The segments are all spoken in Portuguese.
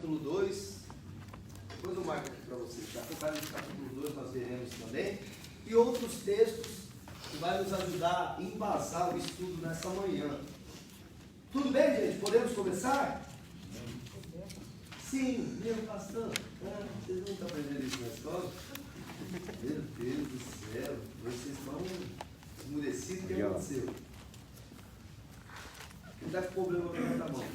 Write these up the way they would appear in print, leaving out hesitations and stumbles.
capítulo 2. Depois eu marco aqui para vocês. Tá? Apocalipse capítulo 2 nós veremos também. E outros textos que vai nos ajudar a embasar o estudo nessa manhã. Tudo bem, gente? Podemos começar? Sim, meu pastor. Vocês não estão aprendendo isso na escola? Meu Deus do céu, vocês estão esmurecidos. O que aconteceu? Quem está com problema com a mão?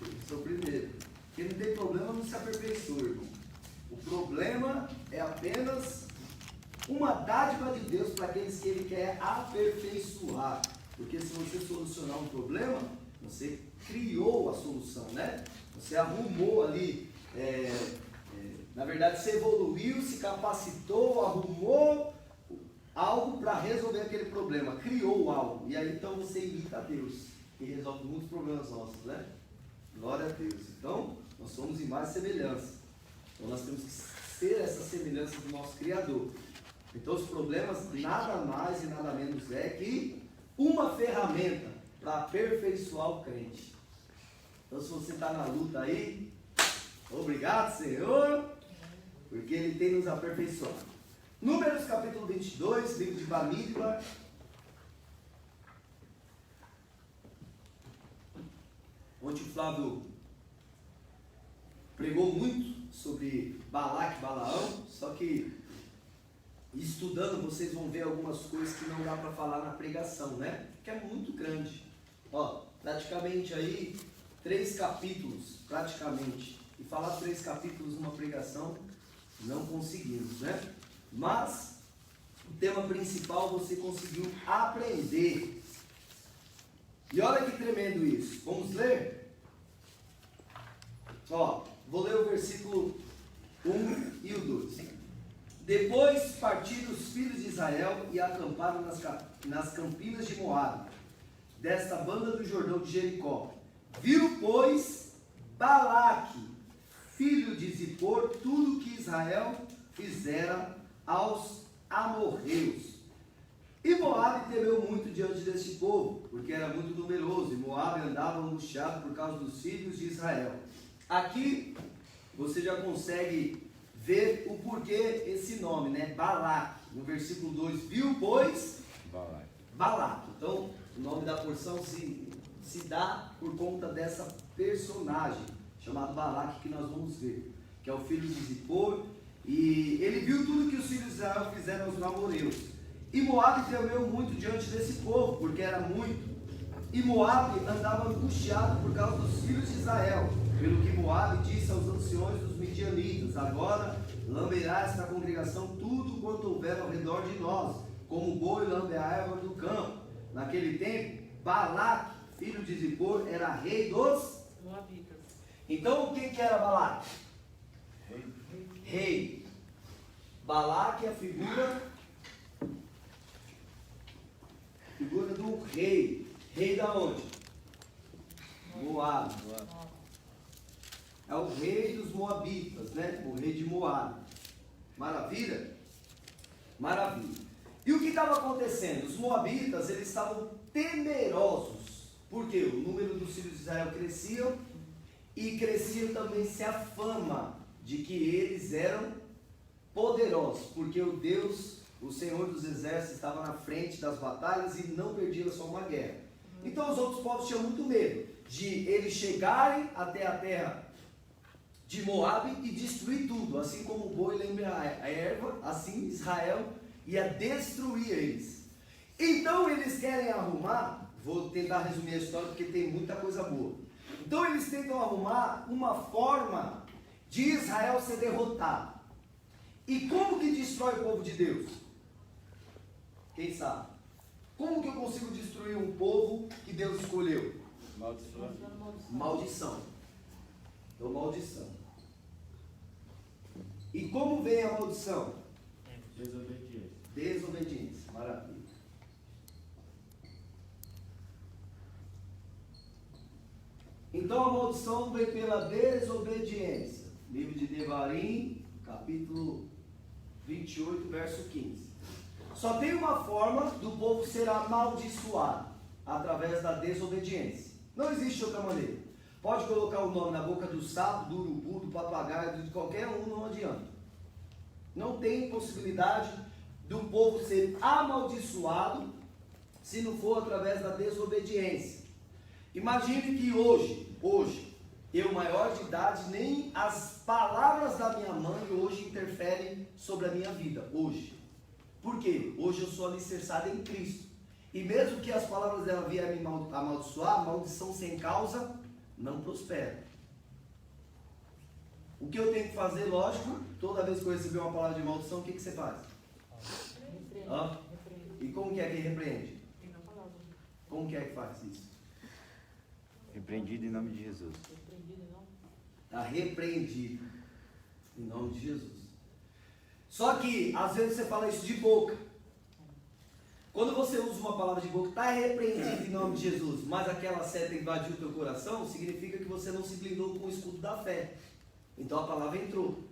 Eu sou o primeiro. Quem não tem problema não se aperfeiçoa, irmão. O problema é apenas uma dádiva de Deus para aqueles que Ele quer aperfeiçoar. Porque se você solucionar um problema, você criou a solução, né? Você arrumou ali, na verdade você evoluiu, se capacitou, arrumou algo para resolver aquele problema, criou algo. E aí então você imita a Deus, que resolve muitos problemas nossos, né? Glória a Deus. Então, nós somos imagem e semelhança. Então nós temos que ser essa semelhança do nosso Criador. Então os problemas nada mais e nada menos é que uma ferramenta para aperfeiçoar o crente. Então se você está na luta aí, obrigado Senhor, porque Ele tem nos aperfeiçoado. Números capítulo 22, livro de Bamídbar. Ontem o Flávio pregou muito sobre Balaque e Balaão, só que estudando vocês vão ver algumas coisas que não dá para falar na pregação, né? Que é muito grande. Ó, praticamente aí 3 capítulos, praticamente. E falar 3 capítulos numa pregação, não conseguimos, né? Mas o tema principal você conseguiu aprender. E olha que tremendo isso. Vamos ler? Ó, vou ler o versículo 1 e o 2. Depois partiram os filhos de Israel e acamparam nas campinas de Moabe, desta banda do Jordão de Jericó. Viu, pois, Balaque, filho de Zippor, tudo que Israel fizera aos amorreus. E Moabe temeu muito diante deste povo, porque era muito numeroso, e Moabe andava angustiado por causa dos filhos de Israel. Aqui você já consegue ver o porquê esse nome, né? Balaque. No versículo 2, viu, pois? Balaque. Então, o nome da porção se dá por conta dessa personagem, chamado Balaque, que nós vamos ver, que é o filho de Zippor. E ele viu tudo que os filhos de Israel fizeram aos namoreus. E Moabe temeu muito diante desse povo, porque era muito. E Moabe andava angustiado por causa dos filhos de Israel, pelo que Moabe disse aos anciões dos midianitas: agora lamberá esta congregação tudo quanto houver ao redor de nós, como o boi lambe a erva do campo. Naquele tempo, Balaque, filho de Zippor, era rei dos Moabitas. Então, o que era Balaque? Rei. Balaque é a figura do rei. Rei da onde? Moabe. É o rei dos Moabitas, né? O rei de Moabe. Maravilha? Maravilha. E o que estava acontecendo? Os Moabitas, eles estavam temerosos. Por quê? O número dos filhos de Israel cresciam e crescia também-se a fama de que eles eram poderosos, porque o Senhor dos Exércitos estava na frente das batalhas e não perdia só uma guerra. Então os outros povos tinham muito medo de eles chegarem até a terra de Moabe e destruir tudo, assim como o boi lembra a erva, assim Israel ia destruir eles. Então eles querem arrumar, vou tentar resumir a história porque tem muita coisa boa. Então eles tentam arrumar uma forma de Israel ser derrotado. E como que destrói o povo de Deus? Quem sabe? Como que eu consigo destruir um povo que Deus escolheu? Maldição. Então, maldição. E como vem a maldição? Desobediência. Desobediência. Maravilha. Então a maldição vem pela desobediência. Livro de Devarim, capítulo 28, verso 15. Só tem uma forma do povo ser amaldiçoado, através da desobediência. Não existe outra maneira. Pode colocar o nome na boca do sapo, do urubu, do papagaio, de qualquer um, não adianta. Não tem possibilidade do povo ser amaldiçoado se não for através da desobediência. Imagine que hoje, eu maior de idade, nem as palavras da minha mãe hoje interferem sobre a minha vida, hoje. Por quê? Hoje eu sou alicerçado em Cristo. E mesmo que as palavras dela vierem me amaldiçoar, maldição sem causa não prospera. O que eu tenho que fazer, lógico, toda vez que eu receber uma palavra de maldição, o que você faz? E como que é que repreende? Como que é que faz isso? Repreendido em nome de Jesus. Está repreendido em nome de Jesus. Só que às vezes você fala isso de boca. Quando você usa uma palavra de boca, está repreendido em nome de Jesus, mas aquela seta invadiu o teu coração, significa que você não se blindou com o escudo da fé. Então a palavra entrou.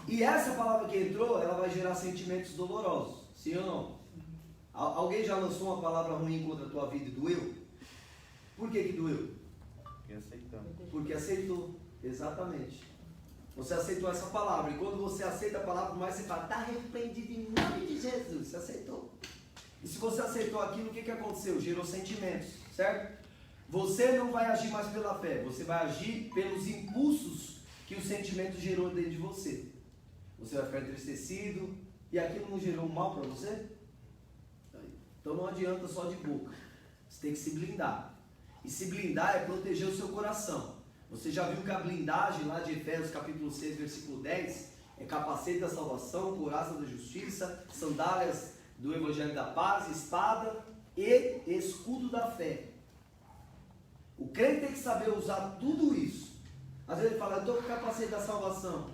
E essa palavra que entrou, ela vai gerar sentimentos dolorosos. Sim ou não? Alguém já lançou uma palavra ruim contra a tua vida e doeu? Por que doeu? Porque aceitamos. Porque aceitou. Exatamente. Você aceitou essa palavra. E quando você aceita a palavra, mais você fala, está repreendido em nome de Jesus. Você aceitou. E se você aceitou aquilo, o que aconteceu? Gerou sentimentos, certo? Você não vai agir mais pela fé. Você vai agir pelos impulsos que o sentimento gerou dentro de você. Você vai ficar entristecido. E aquilo não gerou mal para você? Então não adianta só de boca. Você tem que se blindar. E se blindar é proteger o seu coração. Você já viu que a blindagem lá de Efésios capítulo 6, versículo 10, é capacete da salvação, couraça da justiça, sandálias do evangelho da paz, espada e escudo da fé. O crente tem que saber usar tudo isso. Às vezes ele fala, eu estou com o capacete da salvação.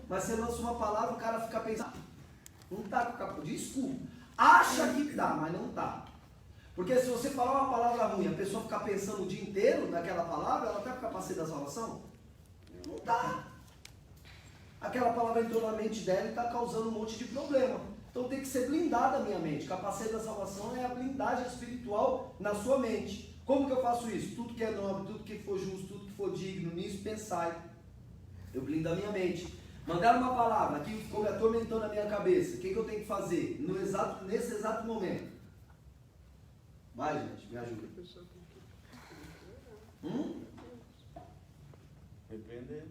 Mas você lança uma palavra, o cara fica pensando, não está com o capacete de escudo. Acha que está, mas não está. Porque se você falar uma palavra ruim, a pessoa ficar pensando o dia inteiro naquela palavra, ela está com o capacete da salvação? Não está. Aquela palavra entrou na mente dela e está causando um monte de problema. Então tem que ser blindada a minha mente. Capacete da salvação é a blindagem espiritual na sua mente. Como que eu faço isso? Tudo que é nobre, tudo que for justo, tudo que for digno, nisso pensai. Eu blindo a minha mente. Mandaram uma palavra, aquilo ficou me atormentando a minha cabeça. O que eu tenho que fazer nesse exato momento? Vai, gente, me ajuda. Repreender.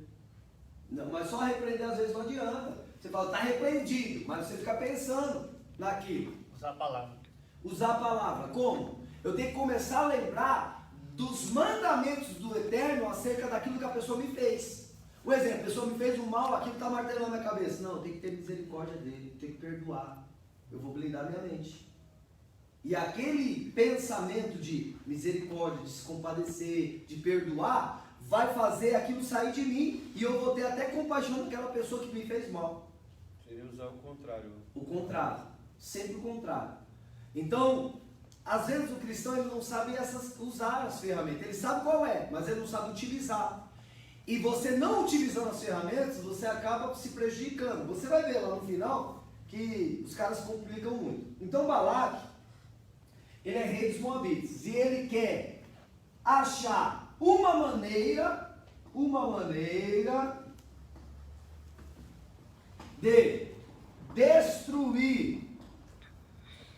Não, mas só repreender às vezes não adianta. Você fala, está repreendido, mas você fica pensando naquilo. Usar a palavra. Usar a palavra. Como? Eu tenho que começar a lembrar dos mandamentos do Eterno acerca daquilo que a pessoa me fez. Por exemplo, a pessoa me fez um mal, aquilo está martelando na minha cabeça. Não, eu tenho que ter misericórdia dele, eu tenho que perdoar. Eu vou blindar minha mente. E aquele pensamento de misericórdia, de se compadecer, de perdoar, vai fazer aquilo sair de mim e eu vou ter até compaixão daquela pessoa que me fez mal. Seria usar o contrário. O contrário. Sempre o contrário. Então, às vezes o cristão ele não sabe usar as ferramentas. Ele sabe qual é, mas ele não sabe utilizar. E você não utilizando as ferramentas, você acaba se prejudicando. Você vai ver lá no final que os caras complicam muito. Então Balaque, ele é rei dos Moabitas. E ele quer achar uma maneira de destruir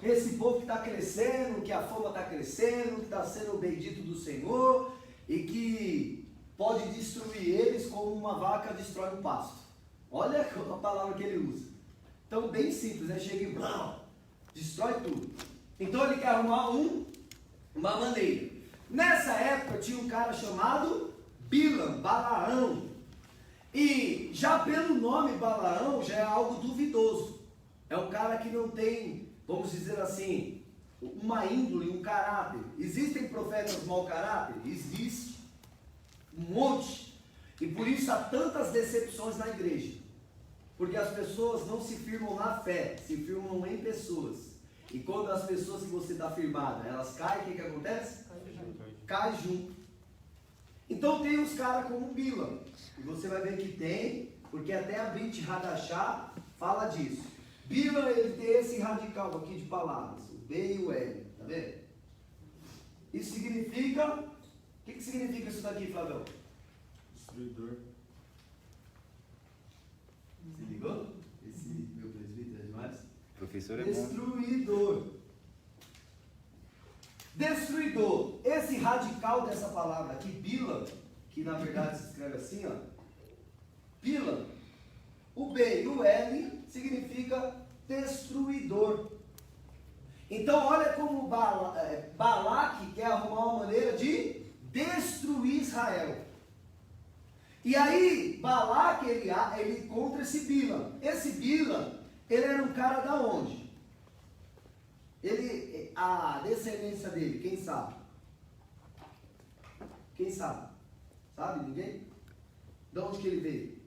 esse povo que está crescendo, que a fama está crescendo, que está sendo o bendito do Senhor e que pode destruir eles como uma vaca destrói um pasto. Olha a palavra que ele usa. Então, bem simples, né? Chega e destrói tudo. Então, ele quer arrumar uma maneira. Nessa época, tinha um cara chamado Balaão. E já pelo nome Balaão, já é algo duvidoso. É um cara que não tem, vamos dizer assim, uma índole, um caráter. Existem profetas mau caráter? Existe. Um monte. E por isso há tantas decepções na igreja. Porque as pessoas não se firmam na fé, se firmam em pessoas. E quando as pessoas que você está firmada, elas caem, o que acontece? Cai junto. Então tem os caras como Bila. E você vai ver que tem, porque até a Brit Hadachá fala disso. Bila, ele tem esse radical aqui de palavras, o B e o L, tá vendo? Isso significa O que significa isso daqui, Flavião? Destruidor. Se ligou? Esse meu presbítero é demais? Professor é bom. Destruidor. Destruidor. Esse radical dessa palavra aqui, Bila, que na verdade se escreve assim, ó. Bila. O B e o L significa destruidor. Então olha como Balaque quer arrumar uma maneira de destruir Israel. E aí Balaque ele encontra esse Bila. Esse Bila, ele era um cara da onde? A descendência dele, quem sabe? Quem sabe? Sabe ninguém? De onde que ele veio?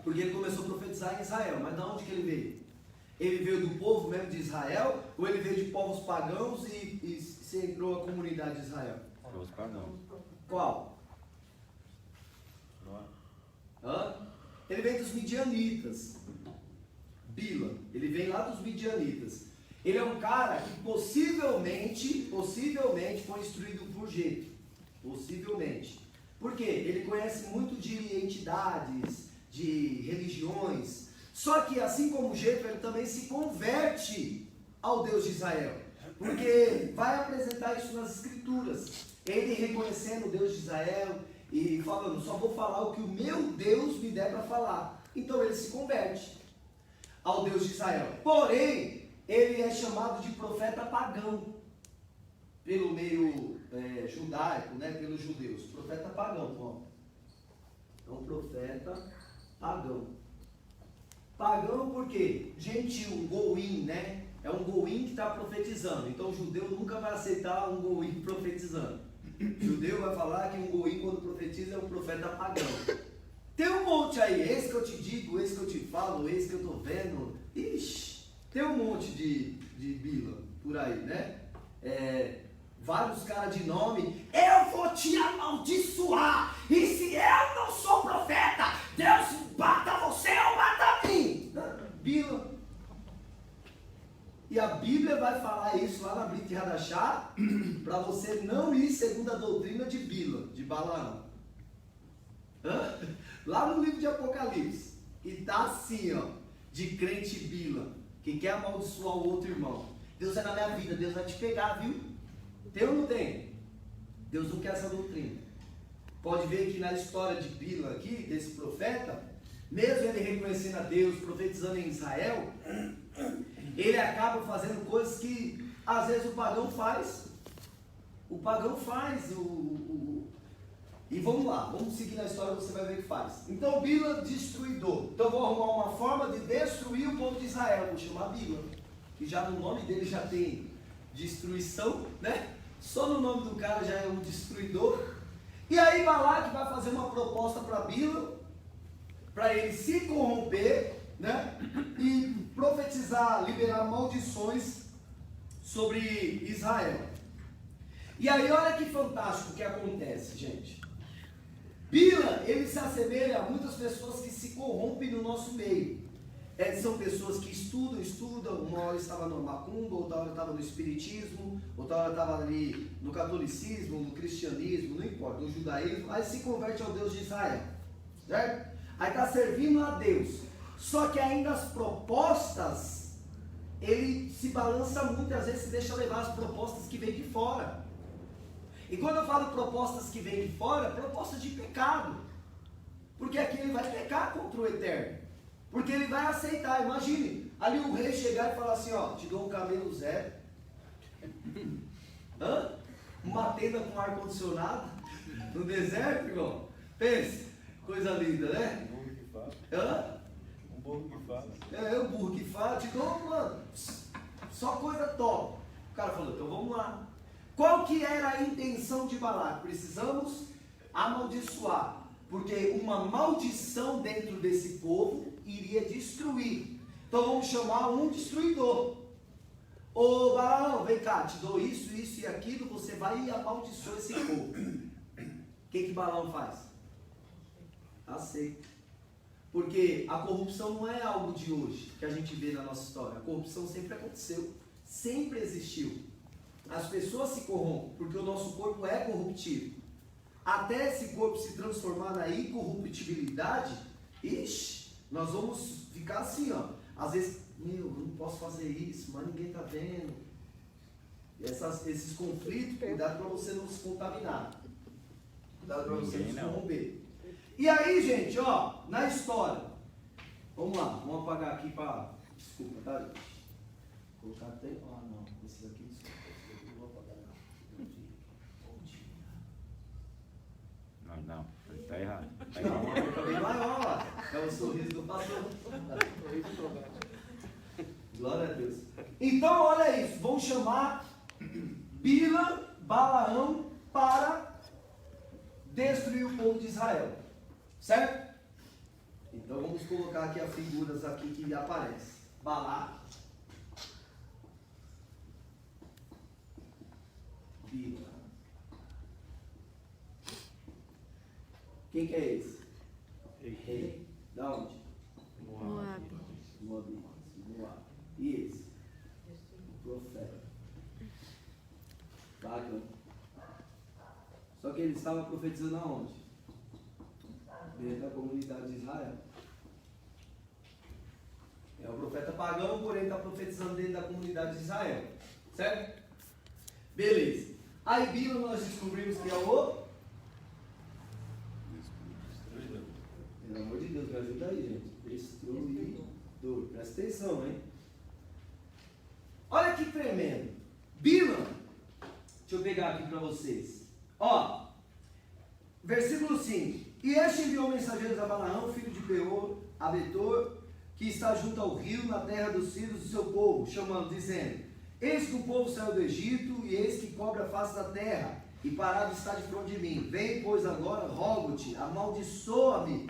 Porque ele começou a profetizar em Israel, mas de onde que ele veio? Ele veio do povo mesmo de Israel, ou ele veio de povos pagãos e se entrou a comunidade de Israel? Povos pagãos. Qual? Hã? Ele veio dos midianitas. Bila, ele vem lá dos midianitas. Ele é um cara que possivelmente foi instruído por Jetro. Possivelmente. Por quê? Ele conhece muito de entidades, de religiões. Só que assim como Jetro, ele também se converte ao Deus de Israel. Porque vai apresentar isso nas escrituras. Ele reconhecendo o Deus de Israel e falando, só vou falar o que o meu Deus me der para falar. Então ele se converte ao Deus de Israel. Porém, ele é chamado de profeta pagão pelo meio judaico, né, pelos judeus. Profeta pagão, ó. É um profeta pagão. Pagão por quê? Gentil, um goim, né? É um goim que está profetizando. Então o judeu nunca vai aceitar um goim profetizando. O judeu vai falar que um goim, quando profetiza, é um profeta pagão. Tem um monte aí, esse que eu te digo, esse que eu te falo, esse que eu estou vendo. Ixi, tem um monte de Bila por aí, né? Vários caras de nome. Eu vou te amaldiçoar. E se eu não sou profeta, Deus bata você ou bata mim. Bila. E a Bíblia vai falar isso lá na Brit Hadashah, para você não ir segundo a doutrina de Bila, de Balaão. Lá no livro de Apocalipse. E tá assim, ó, de crente Bila, que quer amaldiçoar o outro irmão. Deus é na minha vida, Deus vai te pegar, viu? Tem ou não tem? Deus não quer essa doutrina. Pode ver que na história de Bila aqui, desse profeta, mesmo ele reconhecendo a Deus, profetizando em Israel, ele acaba fazendo coisas que às vezes o pagão faz. O pagão faz. E vamos lá, vamos seguir na história, você vai ver o que faz. Então Bila, destruidor. Então vou arrumar uma forma de destruir o povo de Israel. Vou chamar Bila, que já no nome dele já tem destruição, né? Só no nome do cara já é um destruidor. E aí Balaque vai fazer uma proposta para Bila, para ele se corromper, né? E profetizar, liberar maldições sobre Israel. E aí olha que fantástico que acontece, gente. Bila, ele se assemelha a muitas pessoas que se corrompem no nosso meio. São pessoas que estudam, uma hora estava no macumba, outra hora estava no espiritismo, outra hora estava ali no catolicismo, no cristianismo, não importa, no judaísmo, aí se converte ao Deus de Israel, certo? Aí está servindo a Deus, só que ainda as propostas, ele se balança muito, às vezes se deixa levar as propostas que vêm de fora. E quando eu falo propostas que vêm de fora, propostas de pecado, porque aqui ele vai pecar contra o Eterno. Porque ele vai aceitar, imagine, ali o rei chegar e falar assim, ó, te dou um camelo zero. Uma tenda com ar-condicionado no deserto, irmão. Pense, coisa linda, né? Um burro que fala. Um burro que fala. O burro que fala, te dou, mano, só coisa top. O cara falou, então vamos lá. Qual que era a intenção de Balaque? Precisamos amaldiçoar. Porque uma maldição dentro desse povo iria destruir. Então vamos chamar um destruidor. Ô Balaão, vem cá, te dou isso, isso e aquilo, você vai e amaldiçoa esse povo. O que Balaão faz? Aceita. Porque a corrupção não é algo de hoje, que a gente vê na nossa história. A corrupção sempre aconteceu, sempre existiu. as pessoas se corrompem, porque o nosso corpo é corruptível. Até esse corpo se transformar na incorruptibilidade, ixi, nós vamos ficar assim, ó. Às vezes, eu não posso fazer isso, mas ninguém está vendo. Esses conflitos, cuidado para você não se contaminar. Cuidado para você não se corromper. E aí, gente, ó, na história. Vamos lá, vamos apagar aqui para. Desculpa, tá? Vou colocar até. Ah, não, esse daqui, desculpa. Esse daqui eu vou apagar. Não, tá errado. Tá Não, fica bem maior lá. É o sorriso do pastor. Glória a Deus. Então, olha isso. Vão chamar Bila, Balaão para destruir o povo de Israel. Certo? Então, vamos colocar aqui as figuras aqui que aparecem. Balá, Bila. Quem que é esse? Rei. Da onde? Moab. Moab. E esse? O profeta. Pagão. Só que ele estava profetizando aonde? Dentro da comunidade de Israel. É o profeta pagão, porém está profetizando dentro da comunidade de Israel. Certo? Beleza. Aí Bila nós descobrimos que é o... Pelo amor de Deus, me ajuda aí, gente. Destruidor. Presta atenção, hein? Olha que tremendo. Bila, deixa eu pegar aqui para vocês. Ó, versículo 5. E este enviou mensageiros a Balaão, filho de Beor, a Betor, que está junto ao rio, na terra dos filhos do seu povo, chamando, dizendo: eis que o povo saiu do Egito, e eis que cobre a face da terra, e parado está de frente de mim. Vem, pois, agora, rogo-te, amaldiçoa-me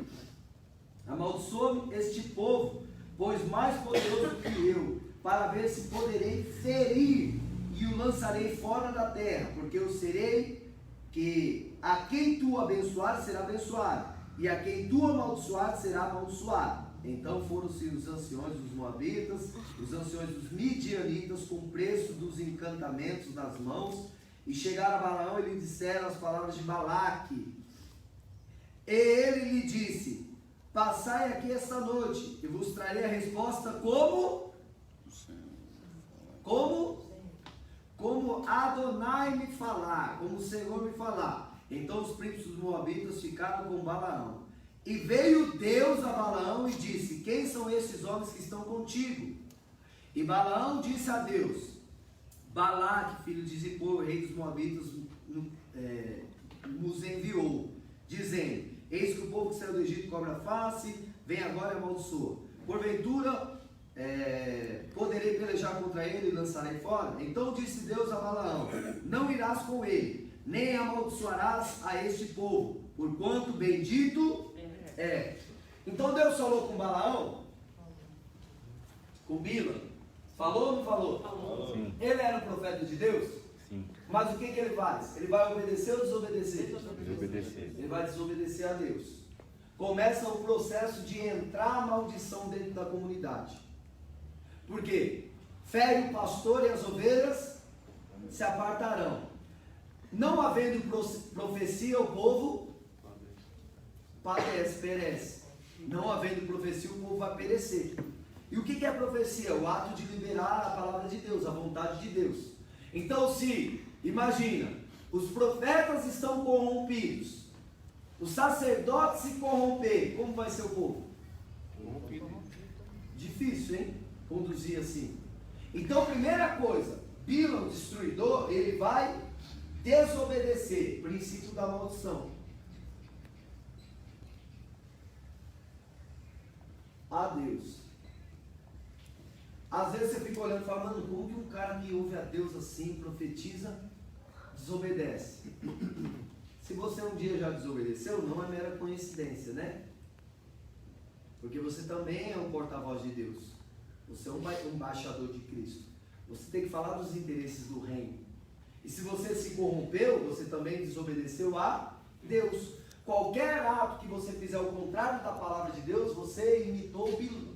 este povo, pois mais poderoso que eu, para ver se poderei ferir, e o lançarei fora da terra, porque eu serei que a quem tu abençoar será abençoado, e a quem tu amaldiçoar será amaldiçoado. Então foram-se os anciões dos Moabitas, os anciões dos Midianitas, com o preço dos encantamentos nas mãos, e chegaram a Balaão e lhe disseram as palavras de Balaque. E ele lhe disse: passai aqui esta noite, e vos trarei a resposta como Adonai me falar, como o Senhor me falar. Então os príncipes dos Moabitas ficaram com Balaão. E veio Deus a Balaão e disse: quem são esses homens que estão contigo? E Balaão disse a Deus: Balaque, filho de Zippor, rei dos Moabitas, nos enviou, dizendo: eis que o povo que saiu do Egito cobra a face, vem agora e amaldiçoa. Porventura, poderei pelejar contra ele e lançarei fora? Então disse Deus a Balaão: não irás com ele, nem amaldiçoarás a este povo, porquanto bendito é. Então Deus falou com Balaão, com Bila. Falou ou não falou? Falou. Sim. Ele era um profeta de Deus? Sim. Mas o que ele faz? Ele vai obedecer ou desobedecer? Desobedecer. Ele vai desobedecer a Deus. Começa o processo de entrar a maldição dentro da comunidade. Por quê? Fere o pastor e as ovelhas se apartarão. Não havendo profecia, o povo perece. Não havendo profecia, o povo vai perecer. E o que é profecia? O ato de liberar a palavra de Deus, a vontade de Deus. Então, se, imagina, os profetas estão corrompidos, os sacerdotes se corromperem, como vai ser o povo? Corrompido. Difícil, hein? Conduzir assim. Então, primeira coisa, Bila, o destruidor, ele vai desobedecer, princípio da maldição. A Deus. Às vezes você fica olhando e fala: mano, como que um cara que ouve a Deus assim, profetiza, desobedece? Se você um dia já desobedeceu, não é mera coincidência, né? Porque você também é um porta-voz de Deus. Você é um embaixador de Cristo. Você tem que falar dos interesses do reino. E se você se corrompeu, você também desobedeceu a Deus. Qualquer ato que você fizer ao contrário da palavra de Deus, você imitou o Bila,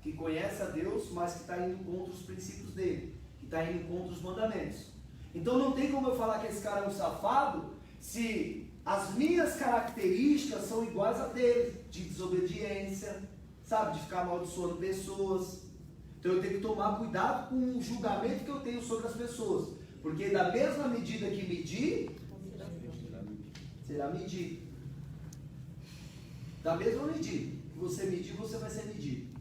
que conhece a Deus, mas que está indo contra os princípios dele, que está indo contra os mandamentos. Então não tem como eu falar que esse cara é um safado se as minhas características são iguais a dele, de desobediência, sabe, de ficar amaldiçoando pessoas. Então eu tenho que tomar cuidado com o julgamento que eu tenho sobre as pessoas, porque da mesma medida que medir, será medido. Da mesma medida que você medir, você vai ser medido.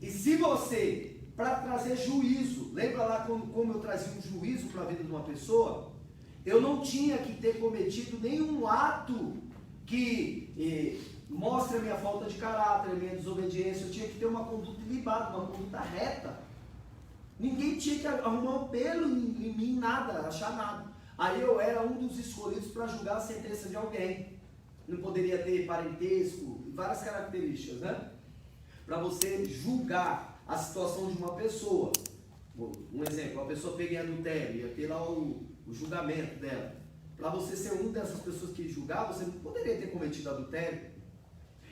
E se você, para trazer juízo, lembra lá como eu trazia um juízo para a vida de uma pessoa? Eu não tinha que ter cometido nenhum ato que mostre a minha falta de caráter, a minha desobediência. Eu tinha que ter uma conduta ilibada, uma conduta reta. Ninguém tinha que arrumar um pelo em mim, nada, achar nada. Aí eu era um dos escolhidos para julgar a sentença de alguém. Não poderia ter parentesco, várias características, né? Para você julgar a situação de uma pessoa. Um exemplo, a pessoa pega em adultério, ia ter lá o julgamento dela. Para você ser uma dessas pessoas que julgar, você não poderia ter cometido adultério.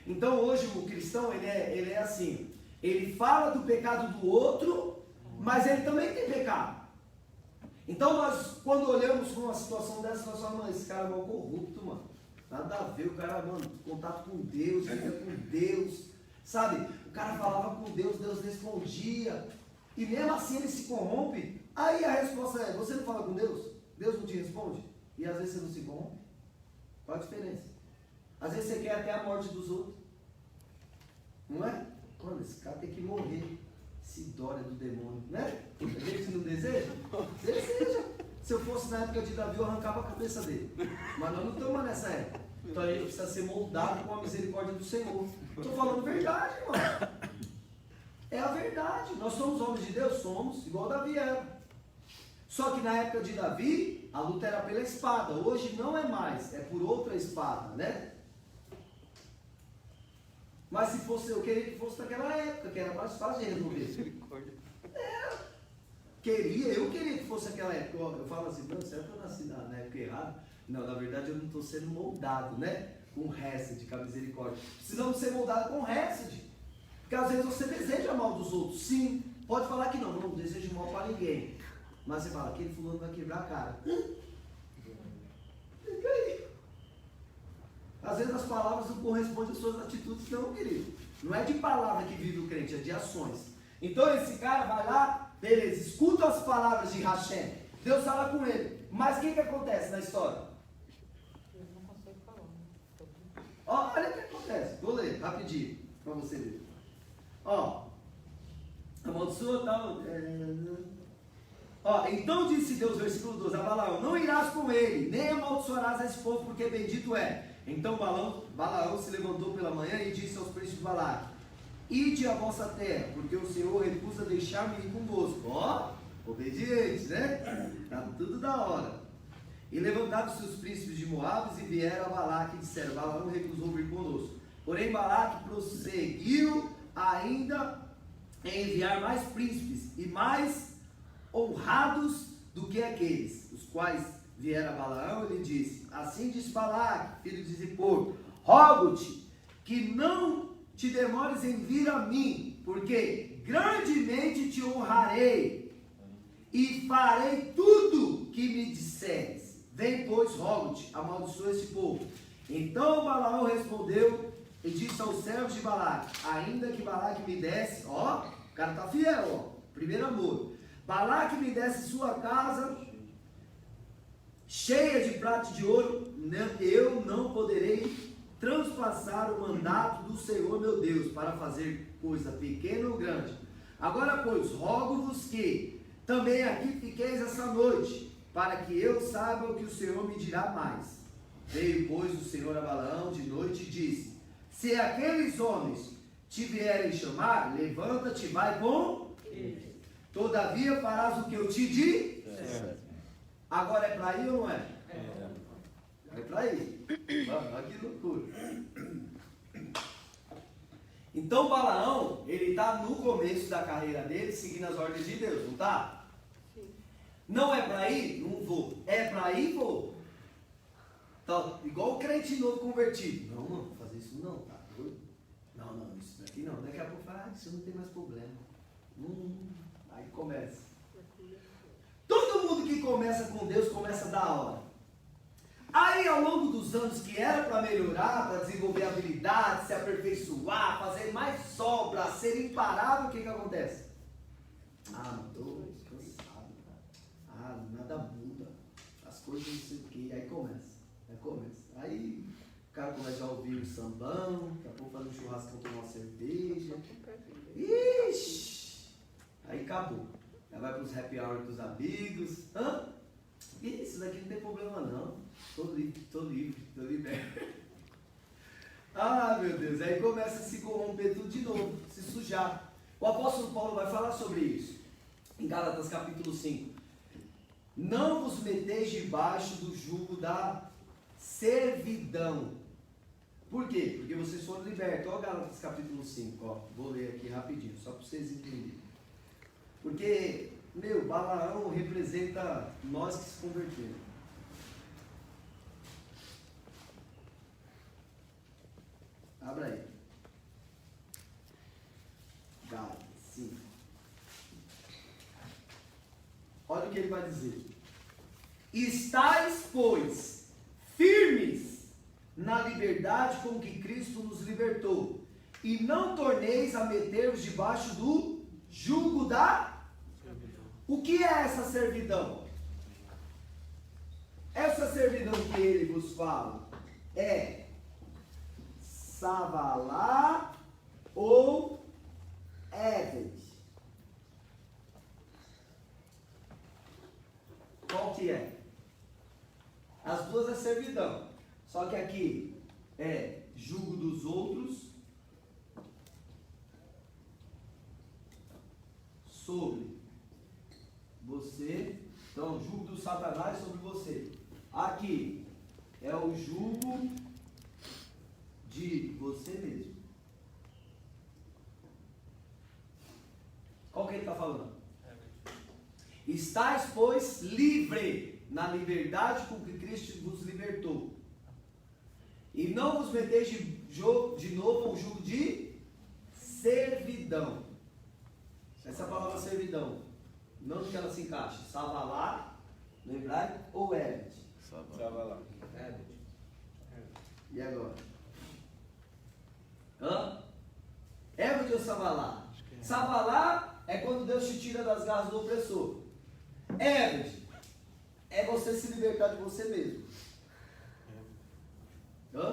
Então hoje o cristão, ele é assim, ele fala do pecado do outro, mas ele também tem pecado. Então nós, quando olhamos para uma situação dessa, nós falamos, esse cara é mal corrupto, mano. Nada a ver, o cara, mano, contato com Deus, vida com Deus, sabe? O cara falava com Deus, Deus respondia, e mesmo assim ele se corrompe. Aí a resposta é, você não fala com Deus? Deus não te responde? E às vezes você não se corrompe? Qual a diferença? Às vezes você quer até a morte dos outros. Não é? Mano, esse cara tem que morrer. Esse dória do demônio, né? A gente não deseja? Deseja. Se eu fosse na época de Davi, eu arrancava a cabeça dele. Mas nós não estamos nessa época. Então a gente precisa ser moldado com a misericórdia do Senhor. Estou falando verdade, irmão. É a verdade. Nós somos homens de Deus? Somos, igual Davi era. Só que na época de Davi, a luta era pela espada. Hoje não é mais, é por outra espada, né? Mas se fosse, eu queria que fosse naquela época, que era mais fácil de resolver. Eu queria que fosse aquela época. Eu falo assim, não, será que eu nasci na época errada? Não, na verdade eu não estou sendo moldado, né? Com o Hesed, com a misericórdia. Precisamos ser moldados com o Hesed. Porque às vezes você deseja mal dos outros. Sim, pode falar que não desejo mal para ninguém. Mas você fala, aquele fulano vai quebrar a cara. Fica aí. Às vezes as palavras não correspondem às suas atitudes, não, querido. Não é de palavra que vive o crente, é de ações. Então esse cara vai lá, beleza, escuta as palavras de Hashem. Deus fala com ele. Mas o que acontece na história? Ele não consegue falar. Olha o que acontece. Vou ler rapidinho para você ver. Amaldiçoa tal. Então disse Deus, versículo 12, a Balaão, não irás com ele, nem amaldiçoarás a esse povo, porque bendito é. Então Balaão se levantou pela manhã e disse aos príncipes de Balaque, ide à vossa terra, porque o Senhor recusa deixar-me ir convosco. Obediente, né? Está tudo da hora. E levantaram-se os príncipes de Moabe e vieram a Balaque e disseram, Balaão recusou vir conosco. Porém Balaque prosseguiu ainda em enviar mais príncipes e mais honrados do que aqueles, os quais vieram a Balaão. Ele disse, assim diz Balaque, filho de Zippor, rogo-te que não te demores em vir a mim, porque grandemente te honrarei e farei tudo que me disseres. Vem, pois, rogo-te, amaldiçoa este povo. Então Balaão respondeu e disse aos servos de Balaque, ainda que Balaque me desse, o cara está fiel, primeiro amor. Balaque me desse sua casa cheia de prata e de ouro, eu não poderei transpassar o mandato do Senhor meu Deus, para fazer coisa pequena ou grande. Agora, pois, rogo-vos que também aqui fiqueis essa noite, para que eu saiba o que o Senhor me dirá mais. Veio, pois, o Senhor a Balaão de noite e disse, se aqueles homens te vierem chamar, levanta-te e vai com eles. Todavia farás o que eu te digo. Agora é para ir ou não é? É para ir. Olha que loucura. Então Balaão, ele está no começo da carreira dele, seguindo as ordens de Deus, não está? Não é para ir? Não vou. É para ir? Vou. Então, igual o crente novo convertido. Não, vou fazer isso não, tá doido? Não, isso daqui não. Daqui a pouco fala, isso não tem mais problema. Aí começa. Todo mundo Tudo que começa com Deus começa da hora. Aí, ao longo dos anos, que era para melhorar, para desenvolver habilidades, se aperfeiçoar, fazer mais obras, ser imparável, o que acontece? Ah, estou cansado. Ah, nada muda. As coisas não sei o que. Aí começa. Aí o cara começa a ouvir o sambão, daqui a pouco fazer um churrascão, tomar uma cerveja. Ixi! Aí acabou. Aí vai para os happy hour dos amigos. Isso daqui não tem problema não. Tô liberto. Ah, meu Deus. Aí começa a se corromper tudo de novo, se sujar. O apóstolo Paulo vai falar sobre isso. Em Gálatas capítulo 5. Não vos meteis debaixo do jugo da servidão. Por quê? Porque vocês foram libertos. Olha Gálatas capítulo 5. Ó. Vou ler aqui rapidinho, só para vocês entenderem. Porque, Balaão representa nós que se convertemos. Abra aí. Gálatas 5. Olha o que ele vai dizer. Estais, pois, firmes na liberdade com que Cristo nos libertou, e não torneis a meter-vos debaixo do jugo da... O que é essa servidão? Essa servidão que ele vos fala é Savalá ou Eved. Qual que é? As duas é servidão. Só que aqui é jugo dos outros sobre você. Então, jugo do Satanás sobre você. Aqui é o jugo de você mesmo. Qual que ele está falando? Estais, pois, livre na liberdade com que Cristo vos libertou. E não vos meteis de novo ao jugo de servidão. Essa palavra servidão, não que ela se encaixe. Savalá, no hebraico, ou Eved? Savalá. E agora? Eved ou Savalá? Savalá é quando Deus te tira das garras do opressor. Eved é você se libertar de você mesmo. Eu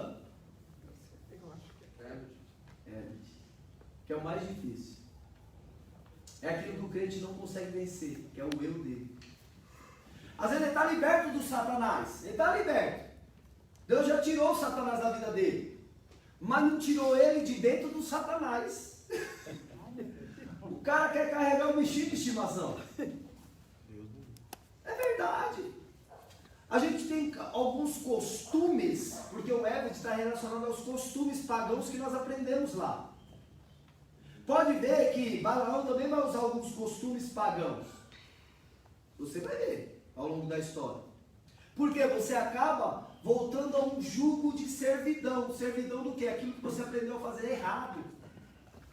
acho que é. Eved. Que é o mais difícil. É aquilo que o crente não consegue vencer, que é o erro dele. Às vezes ele está liberto do Satanás. Ele está liberto. Deus já tirou o Satanás da vida dele. Mas não tirou ele de dentro do Satanás. O cara quer carregar um bichinho de estimação. É verdade. A gente tem alguns costumes, porque o Eved está relacionado aos costumes pagãos que nós aprendemos lá. Pode ver que Balaão também vai usar alguns costumes pagãos. Você vai ver ao longo da história. Porque você acaba voltando a um jugo de servidão. Servidão do quê? Aquilo que você aprendeu a fazer errado.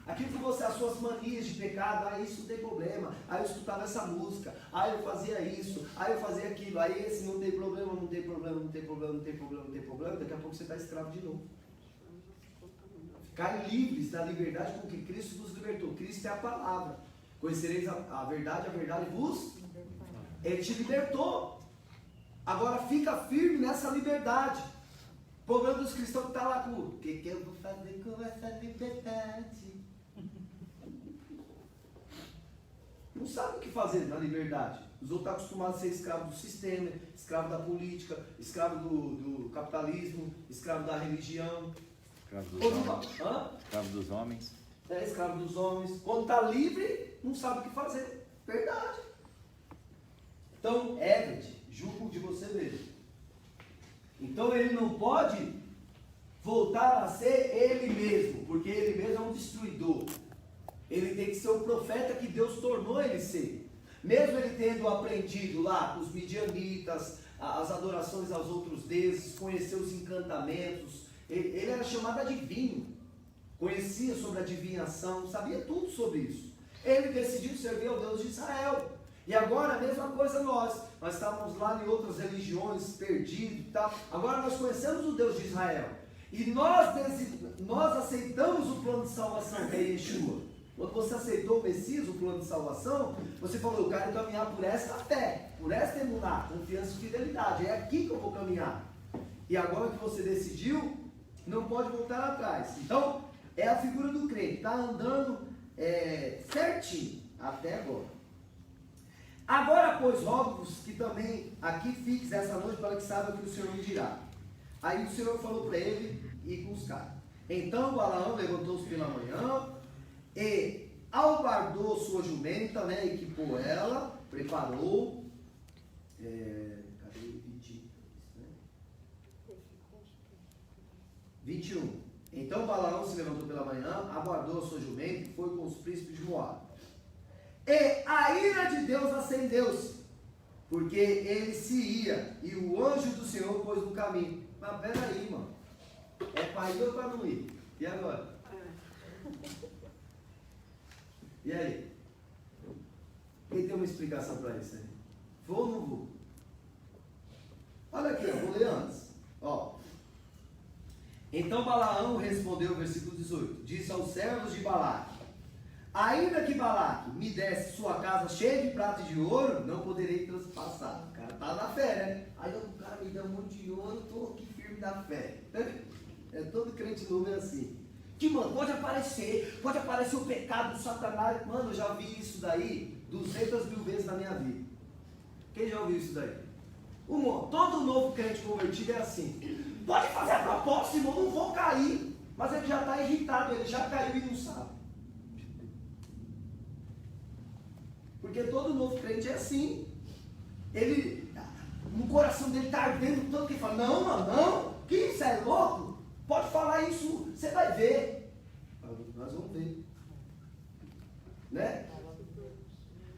Aquilo que você, as suas manias de pecado, isso não tem problema. Aí eu escutava essa música, aí eu fazia isso, aí eu fazia aquilo, aí esse não tem problema, não tem problema, não tem problema, não tem problema, não tem problema. Daqui a pouco você está escravo de novo. Ficar livres da liberdade com que Cristo nos libertou. Cristo é a palavra. Conhecereis a verdade vos... Ele te libertou. Agora fica firme nessa liberdade. O problema dos cristãos que está lá com o que eu vou fazer com essa liberdade? Não sabe o que fazer na liberdade. Os outros estão acostumados a ser escravo do sistema, escravo da política, escravo do capitalismo, escravo da religião. Escravo dos homens. Escravo dos homens. É, escravo dos homens. Quando está livre, não sabe o que fazer. Verdade. Então, Eved, jugo de você mesmo. Então ele não pode voltar a ser ele mesmo, porque ele mesmo é um destruidor. Ele tem que ser o profeta que Deus tornou ele ser. Mesmo ele tendo aprendido lá os midianitas, as adorações aos outros deuses, conhecer os encantamentos, ele era chamado adivinho, conhecia sobre a adivinhação, sabia tudo sobre isso. Ele decidiu servir ao Deus de Israel. E agora a mesma coisa nós estávamos lá em outras religiões, perdidos e tal. Agora nós conhecemos o Deus de Israel. E nós aceitamos o plano de salvação, que é Yeshua. Quando você aceitou o Messias, o plano de salvação, você falou, eu quero caminhar por esta fé, por esta emuná, confiança e fidelidade. É aqui que eu vou caminhar. E agora que você decidiu, não pode voltar atrás. Então, é a figura do crente, está andando certinho até agora. Agora, pois, rogo-vos que também aqui fiques essa noite para que saiba que o Senhor me dirá. Aí o Senhor falou para ele ir com os caras. Então Balaão levantou-se pela manhã e albardou sua jumenta, né, equipou ela, preparou. Cadê o 20? Né? 21. Então Balaão se levantou pela manhã, albardou a sua jumenta e foi com os príncipes de Moabe. E a ira de Deus acendeu-se, porque ele se ia, e o anjo do Senhor pôs no caminho. Mas peraí, mano, é para ir ou para não ir? E agora? E aí? Quem tem uma explicação para isso aí? Vou ou não vou? Olha aqui, eu vou ler antes. Ó. Então Balaão respondeu, versículo 18, disse aos servos de Balaque, ainda que Balaque me desse sua casa cheia de prata e de ouro, não poderei transpassar. O cara tá na fé, né? Aí o cara me dá um monte de ouro, estou aqui firme na fé. É todo crente novo é assim. Que, mano, pode aparecer o pecado do Satanás. Mano, eu já vi isso daí 200 mil vezes na minha vida. Quem já ouviu isso daí? Todo novo crente convertido é assim. Pode fazer a proposta, irmão, não vou cair. Mas ele já está irritado, ele já caiu e não sabe. Porque todo novo crente é assim. Ele, no coração dele está ardendo tanto que ele fala, não, mano, não, que isso é louco? Pode falar isso, você vai ver. Nós vamos ver. Né?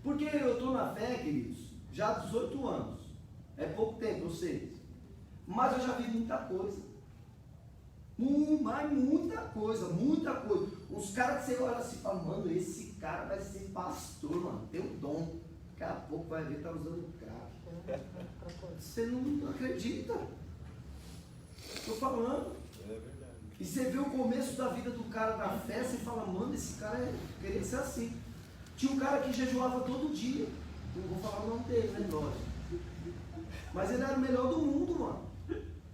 Porque eu estou na fé, queridos, já há 18 anos. É pouco tempo, eu sei. Mas eu já vi muita coisa. Mas muita coisa, muita coisa. Os caras que você olha assim e fala, mano, esse cara vai ser pastor, mano, tem um dom. Daqui a pouco vai ver, tá usando crack. Você não acredita. Estou falando. É verdade. E você vê o começo da vida do cara da fé, você fala, mano, esse cara queria ser assim. Tinha um cara que jejuava todo dia. Não vou falar o nome dele, né, lógico. Mas ele era o melhor do mundo, mano.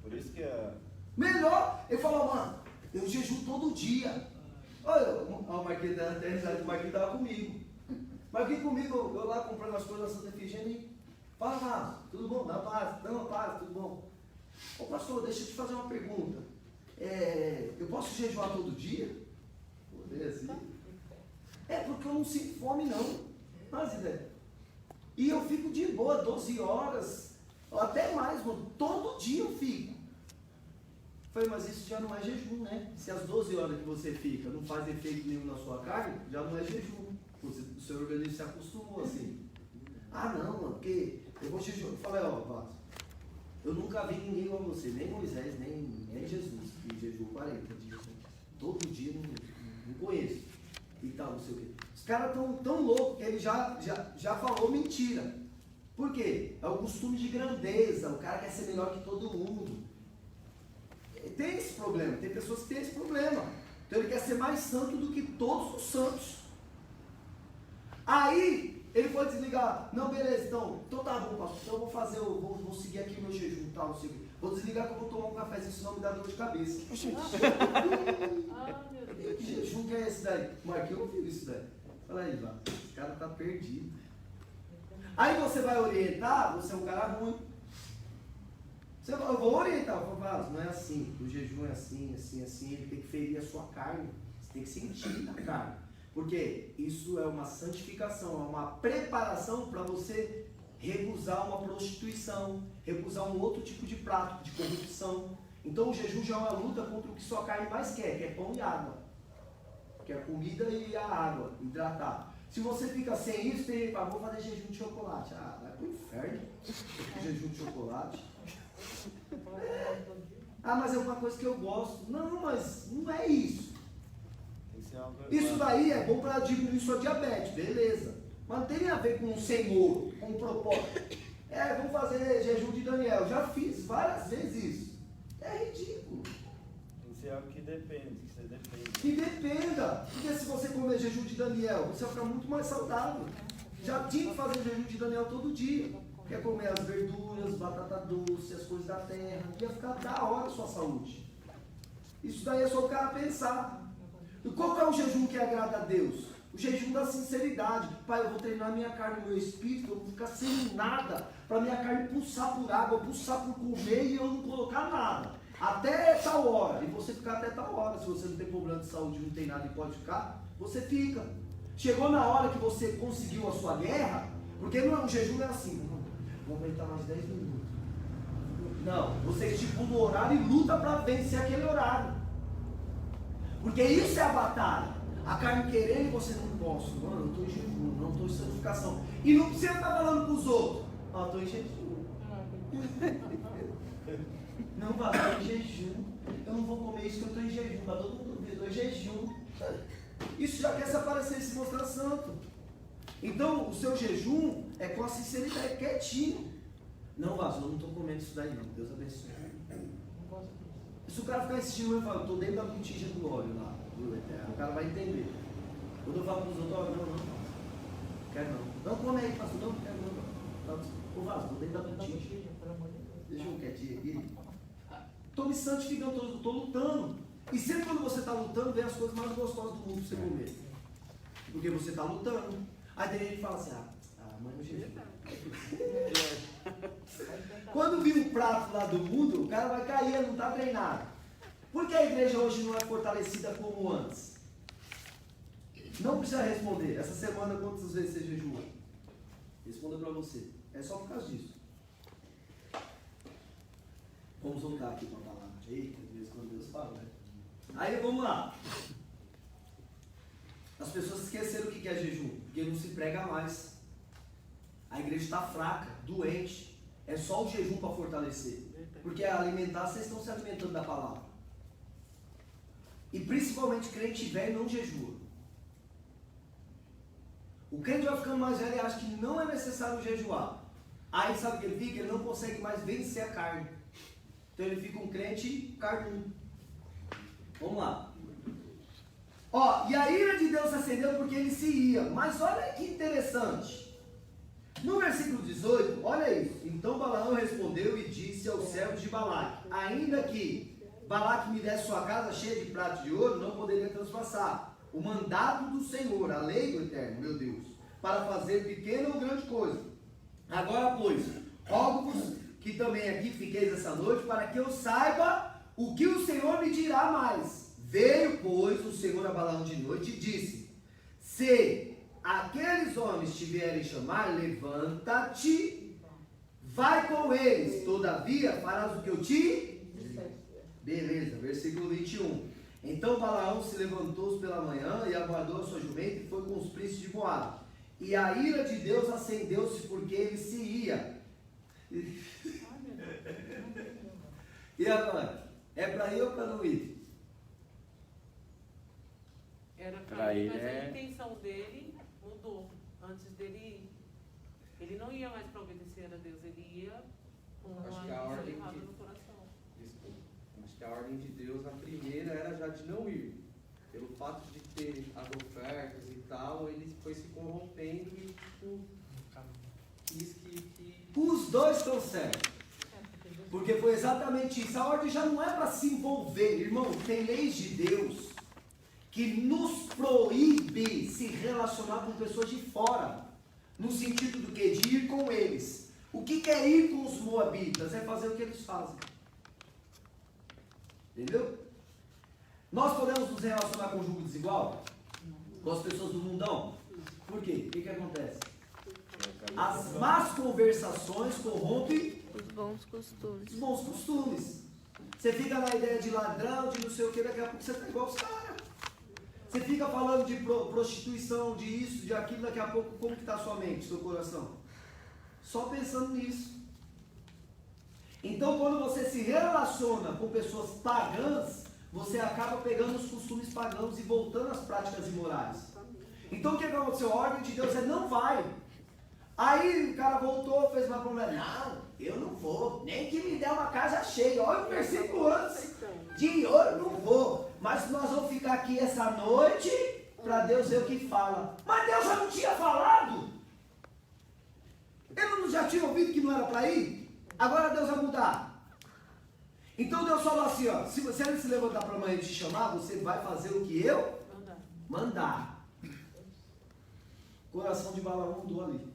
Por isso que é. Melhor! Ele falou, mano, eu jejuo todo dia. Olha, o Marquinhos da eternidade, o Marquinhos estava comigo. Marquinhos comigo, eu lá comprando as coisas da Santa Efigênia e fala, Márcio, tudo bom? Dá paz? Não, paz, tudo bom. Ô pastor, deixa eu te fazer uma pergunta. Eu posso jejuar todo dia? Poder assim? Porque eu não sinto fome não. Mas ideia. E eu fico de boa, 12 horas, até mais, mano. Todo dia eu fico. Falei, mas isso já não é jejum, né? Se as 12 horas que você fica não faz efeito nenhum na sua carne, já não é jejum. O seu organismo se acostumou assim. Ah não, mano, porque eu vou jejuar. Eu falei, Vasco, eu nunca vi ninguém igual você, nem Moisés, nem Jesus, que jejuou 40 dias. Todo dia não conheço. E tal, não sei o quê. Os caras estão tão loucos que ele já falou mentira. Por quê? É o costume de grandeza, o cara quer ser melhor que todo mundo. Tem esse problema, tem pessoas que têm esse problema. Então ele quer ser mais santo do que todos os santos. Aí ele pode desligar, não, beleza, então tá bom, pastor, então eu vou seguir aqui o meu jejum, tal, não sei o quê. Vou desligar que eu vou tomar um cafezinho, senão me dá dor de cabeça. Que jejum que é esse daí? Marquinhos ouviu isso daí. Fala aí, Vá, esse cara tá perdido. Aí você vai orientar, você é um cara ruim. Eu vou orientar, eu falo, não é assim, o jejum é assim, assim, assim, ele tem que ferir a sua carne, você tem que sentir a carne. Porque isso é uma santificação, é uma preparação para você recusar uma prostituição, recusar um outro tipo de prato, de corrupção. Então o jejum já é uma luta contra o que sua carne mais quer, que é pão e água. Que é a comida e a água, hidratar. Se você fica sem isso, tem, vou fazer jejum de chocolate. Vai pro inferno, jejum de chocolate. Mas é uma coisa que eu gosto. Não, mas não é isso. Isso daí é bom para diminuir sua diabetes, beleza. Mas não tem a ver com o Senhor, com o propósito. Vamos fazer jejum de Daniel. Já fiz várias vezes isso. É ridículo. Isso é algo que depende, que você depende. Que dependa. Porque se você comer jejum de Daniel, você vai ficar muito mais saudável. Já tinha que fazer jejum de Daniel todo dia. Quer comer as verduras, batata doce, as coisas da terra. Ia ficar da hora a sua saúde. Isso daí é só o cara pensar. E qual que é o jejum que agrada a Deus? O jejum da sinceridade. Pai, eu vou treinar minha carne, meu espírito, eu vou ficar sem nada, para minha carne pulsar por água, pulsar por comer e eu não colocar nada. Até tal hora. E você ficar até tal hora. Se você não tem problema de saúde, não tem nada e pode ficar, você fica. Chegou na hora que você conseguiu a sua guerra, porque não é um jejum, não é assim, vou aumentar mais 10 minutos. Não, você estipula o horário e luta para vencer aquele horário. Porque isso é a batalha. A carne querendo e você não posso. Não, eu estou em jejum, não estou em santificação. E não precisa estar falando para os outros. Ó, estou em jejum. Não vai, estou em jejum. Eu não vou comer isso que eu estou em jejum. Para todo mundo ver, estou em jejum. Isso já quer se aparecer e se mostrar santo. Então, o seu jejum é com a sinceridade, quietinho. Não, Vaso, eu não estou comendo isso daí não. Deus abençoe. Se o cara ficar insistindo, eu falo, estou dentro da botija do óleo lá, do Eterno. O cara vai entender. Quando eu falo para os outros, não, quero não. Não come aí, pastor, não quero não. Ô Vaso, estou dentro da botija. Deixa eu quietinho aqui. Estou me santificando, estou lutando. E sempre quando você está lutando, vem as coisas mais gostosas do mundo para você comer. Porque você está lutando. Aí tem gente que fala assim, mãe não jejum. Quando vir um prato lá do mundo, o cara vai cair, ele não está treinado. Por que a igreja hoje não é fortalecida como antes? Não precisa responder. Essa semana, quantas vezes você jejuou? Responda para você. É só por causa disso. Vamos voltar aqui para a palavra. Eita, de vez em quando Deus fala, né? Aí vamos lá. As pessoas esqueceram o que é jejum, porque não se prega mais. A igreja está fraca, doente. É só o jejum para fortalecer. Porque alimentar, vocês estão se alimentando da palavra. E principalmente crente velho não jejua. O crente vai ficando mais velho e acha que não é necessário jejuar. Aí sabe o que ele fica? Ele não consegue mais vencer a carne. Então ele fica um crente carnudo. Vamos lá. E a ira de Deus acendeu porque ele se ia. Mas olha que interessante. No versículo 18, olha isso. Então Balaão respondeu e disse aos servos de Balaque: ainda que Balaque me desse sua casa cheia de pratos de ouro, não poderia transpassar o mandado do Senhor, a lei do Eterno, meu Deus, para fazer pequena ou grande coisa. Agora, pois, rogo-vos que também aqui fiqueis essa noite, para que eu saiba o que o Senhor me dirá mais. Veio, pois, o Senhor a Balaão de noite e disse: se aqueles homens te vierem chamar, levanta-te, vai com eles, todavia farás o que eu te... Beleza, versículo 21. Então Balaão se levantou pela manhã e aguardou a sua jumenta e foi com os príncipes de Moabe. E a ira de Deus acendeu-se porque ele se ia. E agora? É para ir ou para não ir? Era para ir, mas a intenção dele mudou. Antes dele ir, ele não ia mais para obedecer a Deus, ele ia com uma intenção errada no coração. Desculpa. Acho que a ordem de Deus, a primeira era já de não ir. Pelo fato de ter as ofertas e tal, ele foi se corrompendo e quis que... Os dois estão certos. Porque foi exatamente isso. A ordem já não é para se envolver. Irmão, tem leis de Deus que nos proíbe se relacionar com pessoas de fora. No sentido do que? De ir com eles. O que é ir com os moabitas? É fazer o que eles fazem. Entendeu? Nós podemos nos relacionar com o jugo desigual? Com as pessoas do mundão? Por quê? O que acontece? As más conversações corrompem os bons costumes. Os bons costumes. Você fica na ideia de ladrão, de não sei o que, daqui a pouco você está igual os caras. Você fica falando de prostituição, de isso, de aquilo, daqui a pouco como que está a sua mente, seu coração? Só pensando nisso. Então quando você se relaciona com pessoas pagãs, você acaba pegando os costumes pagãos e voltando às práticas imorais. Então o que aconteceu? A ordem de Deus é não vai. Aí o cara voltou, fez uma promessa. Não, eu não vou. Nem que me der uma casa cheia. Olha o versículo antes. De ouro, não vou. Mas nós vamos ficar aqui essa noite para Deus ver o que fala. Mas Deus já não tinha falado. Ele não já tinha ouvido que não era para ir? Agora Deus vai mudar. Então Deus falou assim, ó, se você não se levantar para amanhã e te chamar, você vai fazer o que eu mandar. O coração de Balaão mudou ali.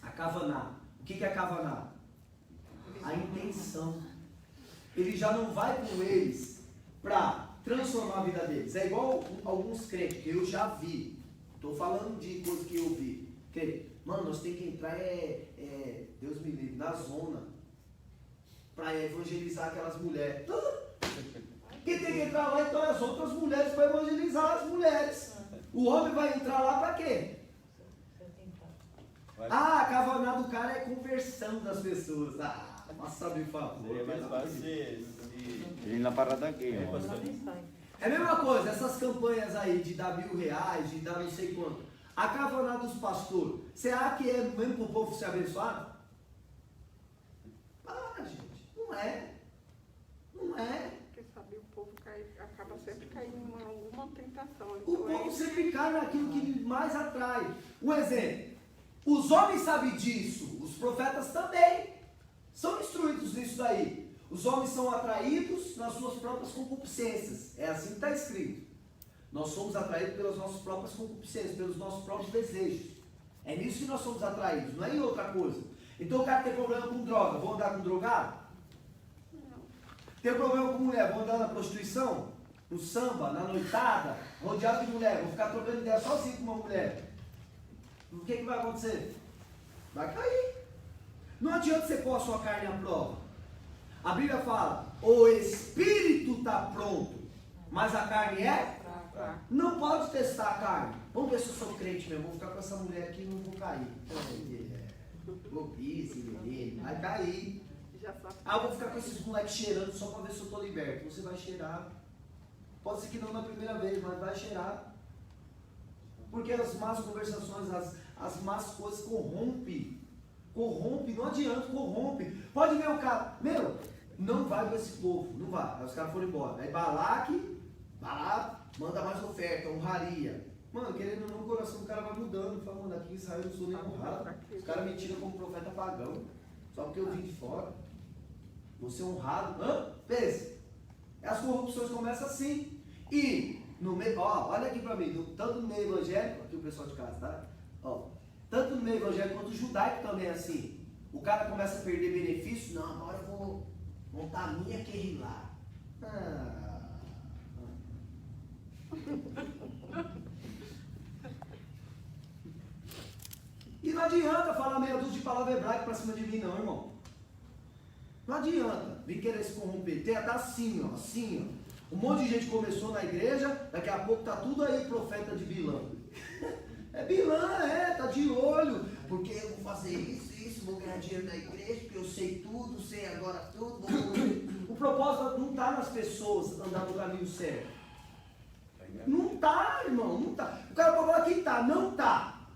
A Kavaná. O que é a Kavaná? A intenção. Ele já não vai com eles para transformar a vida deles. É igual alguns crentes que eu já vi. Estou falando de coisas que eu vi. Mano, nós temos que entrar, Deus me livre, na zona. Para evangelizar aquelas mulheres. Quem tem que entrar lá então é as outras mulheres para evangelizar as mulheres. O homem vai entrar lá para quê? A Kavaná do cara é conversão das pessoas. Nossa, me favor. É mais fácil Ele na parada aqui, É a mesma coisa, essas campanhas aí de dar R$1.000, de dar não sei quanto. A Kavaná dos pastores, será que é mesmo para o povo ser abençoado? Para, gente. Não é. Não é. Porque sabe, o povo acaba sempre caindo em alguma tentação. O povo sempre cai naquilo que mais atrai. Um exemplo. Os homens sabem disso, os profetas também são instruídos nisso daí. Os homens são atraídos nas suas próprias concupiscências. É assim que está escrito. Nós somos atraídos pelas nossas próprias concupiscências, pelos nossos próprios desejos. É nisso que nós somos atraídos, não é em outra coisa. Então o cara tem problema com droga, vou andar com drogado? Não. Tem problema com mulher, vou andar na prostituição? No samba, na noitada, rodeado de mulher, vou ficar trocando ideia sozinho com uma mulher. O que vai acontecer? Vai cair. Não adianta você pôr a sua carne à prova. A Bíblia fala, o espírito está pronto, mas a carne é? Não pode testar a carne. Vamos ver se eu sou crente mesmo, vou ficar com essa mulher aqui e não vou cair. Bobice, menino, vai cair. Eu vou ficar com esses moleques cheirando só para ver se eu estou liberto. Você vai cheirar. Pode ser que não na primeira vez, mas vai cheirar. Porque as más conversações, as más coisas corrompem. Corrompe, não adianta, corrompe. Pode ver o cara, não vai com esse povo, não vai. Aí os caras foram embora. Aí Balaque, manda mais oferta, honraria. Mano, querendo ou não, o coração do cara vai mudando. Fala, mano, aqui em Israel eu não sou nem honrado. Os caras me tiram como profeta pagão. Só porque eu vim de fora. Vou ser honrado. Pense. As corrupções começam assim. E no meio, olha aqui pra mim, tanto no meio evangélico, aqui o pessoal de casa, tá? Tanto no meio evangélico quanto no judaico também é assim. O cara começa a perder benefício, não, agora eu vou montar a minha querrilá. E não adianta falar meia dúzia de palavra hebraica pra cima de mim não, irmão. Não adianta vir querer se corromper. Tem até assim, ó. Um monte de gente começou na igreja, daqui a pouco tá tudo aí profeta de Bilã. É Bilã, tá de olho. Porque eu vou fazer isso, vou ganhar dinheiro na igreja, porque eu sei tudo, sei agora tudo. O propósito não está nas pessoas andar no caminho certo. Não está, irmão, não está. O cara pode falar que está, não está.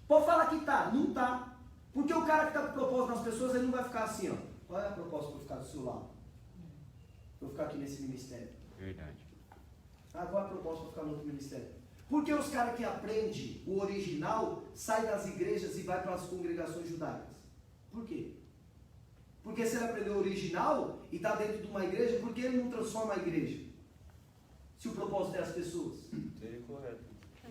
Pode falar que está, não está. Porque o cara que está com propósito nas pessoas, ele não vai ficar assim, ó. Qual é a proposta para eu ficar do seu lado? Para eu ficar aqui nesse ministério? Verdade. Qual é a proposta para ficar no outro ministério? Porque os caras que aprendem o original saem das igrejas e vai para as congregações judaicas. Por quê? Porque se ele aprendeu o original e está dentro de uma igreja, por que ele não transforma a igreja? Se o propósito é as pessoas. Seria correto.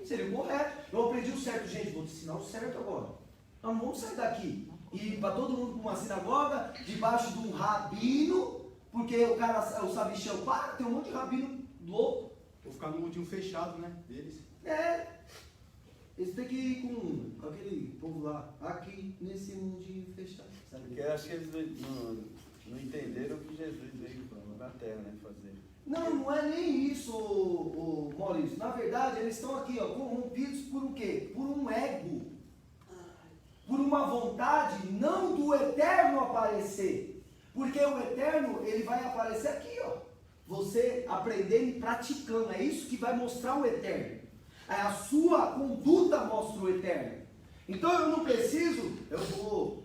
Seria correto. Eu aprendi o certo, gente, vou te ensinar o certo agora. Nós não vamos sair daqui e ir para todo mundo para uma sinagoga, debaixo de um rabino, porque o cara, o sabichão, tem um monte de rabino louco. Vou ficar no mundinho fechado, né, deles. Eles têm que ir com aquele povo lá, aqui nesse mundinho fechado. Sabe? Porque eu acho que eles não entenderam o que Jesus veio na terra, né, fazer. Não é nem isso, Maurício. Na verdade, eles estão aqui, corrompidos por o quê? Por um ego. Por uma vontade não do eterno aparecer. Porque o eterno, ele vai aparecer aqui, Você aprendendo e praticando. É isso que vai mostrar o eterno. A sua conduta mostra o eterno. Então eu não preciso,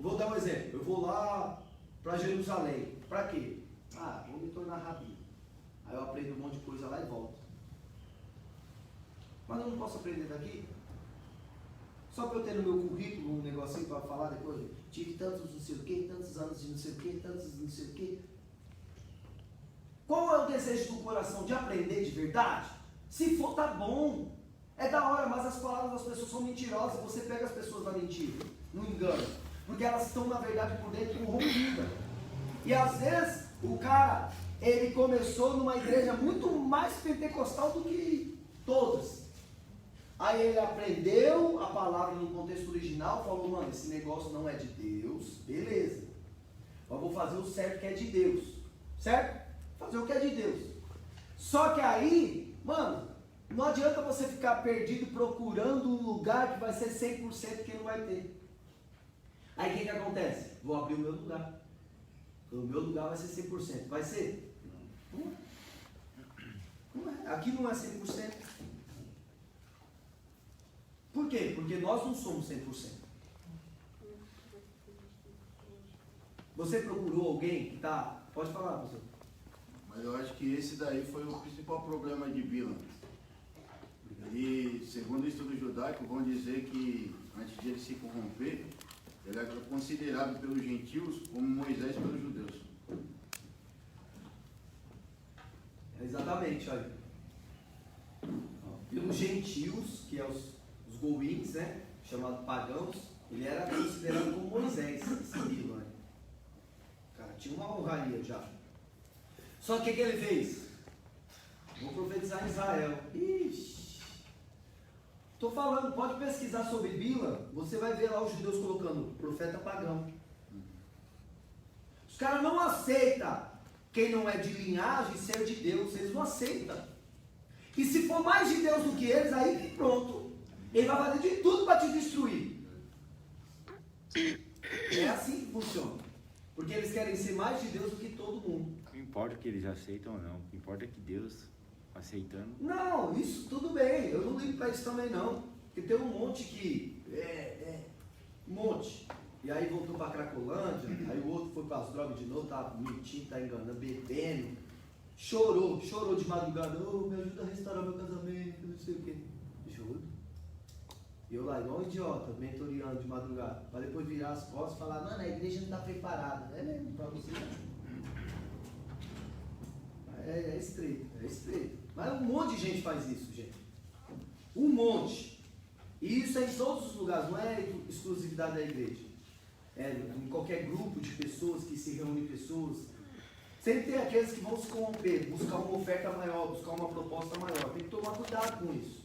vou dar um exemplo, eu vou lá para Jerusalém. Para quê? Vou me tornar rabino. Aí eu aprendo um monte de coisa lá e volto. Mas eu não posso aprender daqui? Só para eu ter no meu currículo um negocinho para falar depois, tive tantos não sei o que, tantos anos de não sei o que, tantos não sei o que. Qual é o desejo do coração? De aprender de verdade? Se for, tá bom. É da hora, mas as palavras das pessoas são mentirosas. Você pega as pessoas na mentira, no engano. Porque elas estão, na verdade, por dentro corrompidas. E às vezes, o cara, ele começou numa igreja muito mais pentecostal do que todas. Aí ele aprendeu a palavra no contexto original, falou, mano, esse negócio não é de Deus, beleza. Eu vou fazer o certo que é de Deus, certo? Fazer o que é de Deus. Só que aí, mano, não adianta você ficar perdido procurando um lugar que vai ser 100% que não vai ter. Aí o que acontece? Vou abrir o meu lugar. O meu lugar vai ser 100%. Vai ser? Não é. Aqui não é 100%. Por quê? Porque nós não somos 100%. Você procurou alguém que está... Pode falar, professor. Mas eu acho que esse daí foi o principal problema de Bilam. E, segundo o estudo judaico, vão dizer que, antes de ele se corromper, ele era considerado pelos gentios como Moisés pelos judeus. Exatamente, olha. Pelos gentios, que é os goins, né? Chamados pagãos, ele era considerado como Moisés, esse Bilam. Cara, tinha uma honraria já. Só que o que ele fez? Vou profetizar em Israel. Ixi! Estou falando, pode pesquisar sobre Bilam, você vai ver lá os judeus colocando profeta pagão. Os caras não aceitam quem não é de linhagem ser de Deus, eles não aceitam. E se for mais de Deus do que eles, aí pronto. Ele vai fazer de tudo para te destruir. É assim que funciona. Porque eles querem ser mais de Deus do que todo mundo. Não importa que eles aceitam ou não, o que importa é que Deus aceitando. Não, isso tudo bem, eu não ligo para isso também não. Porque tem um monte que. Um monte. E aí voltou para Cracolândia, aí o outro foi para as drogas de novo, tá mentindo, tá enganando, bebendo. Chorou de madrugada, me ajuda a restaurar meu casamento, não sei o quê. Juro. E eu lá, igual um idiota, mentoreando de madrugada, para depois virar as costas e falar, mano, a igreja não está preparada. É mesmo, para você não. É estreito. Mas um monte de gente faz isso, gente. Um monte. E isso é em todos os lugares, não é exclusividade da igreja. É em qualquer grupo de pessoas que se reúnem pessoas. Sempre tem aqueles que vão se corromper, buscar uma oferta maior, buscar uma proposta maior. Tem que tomar cuidado com isso.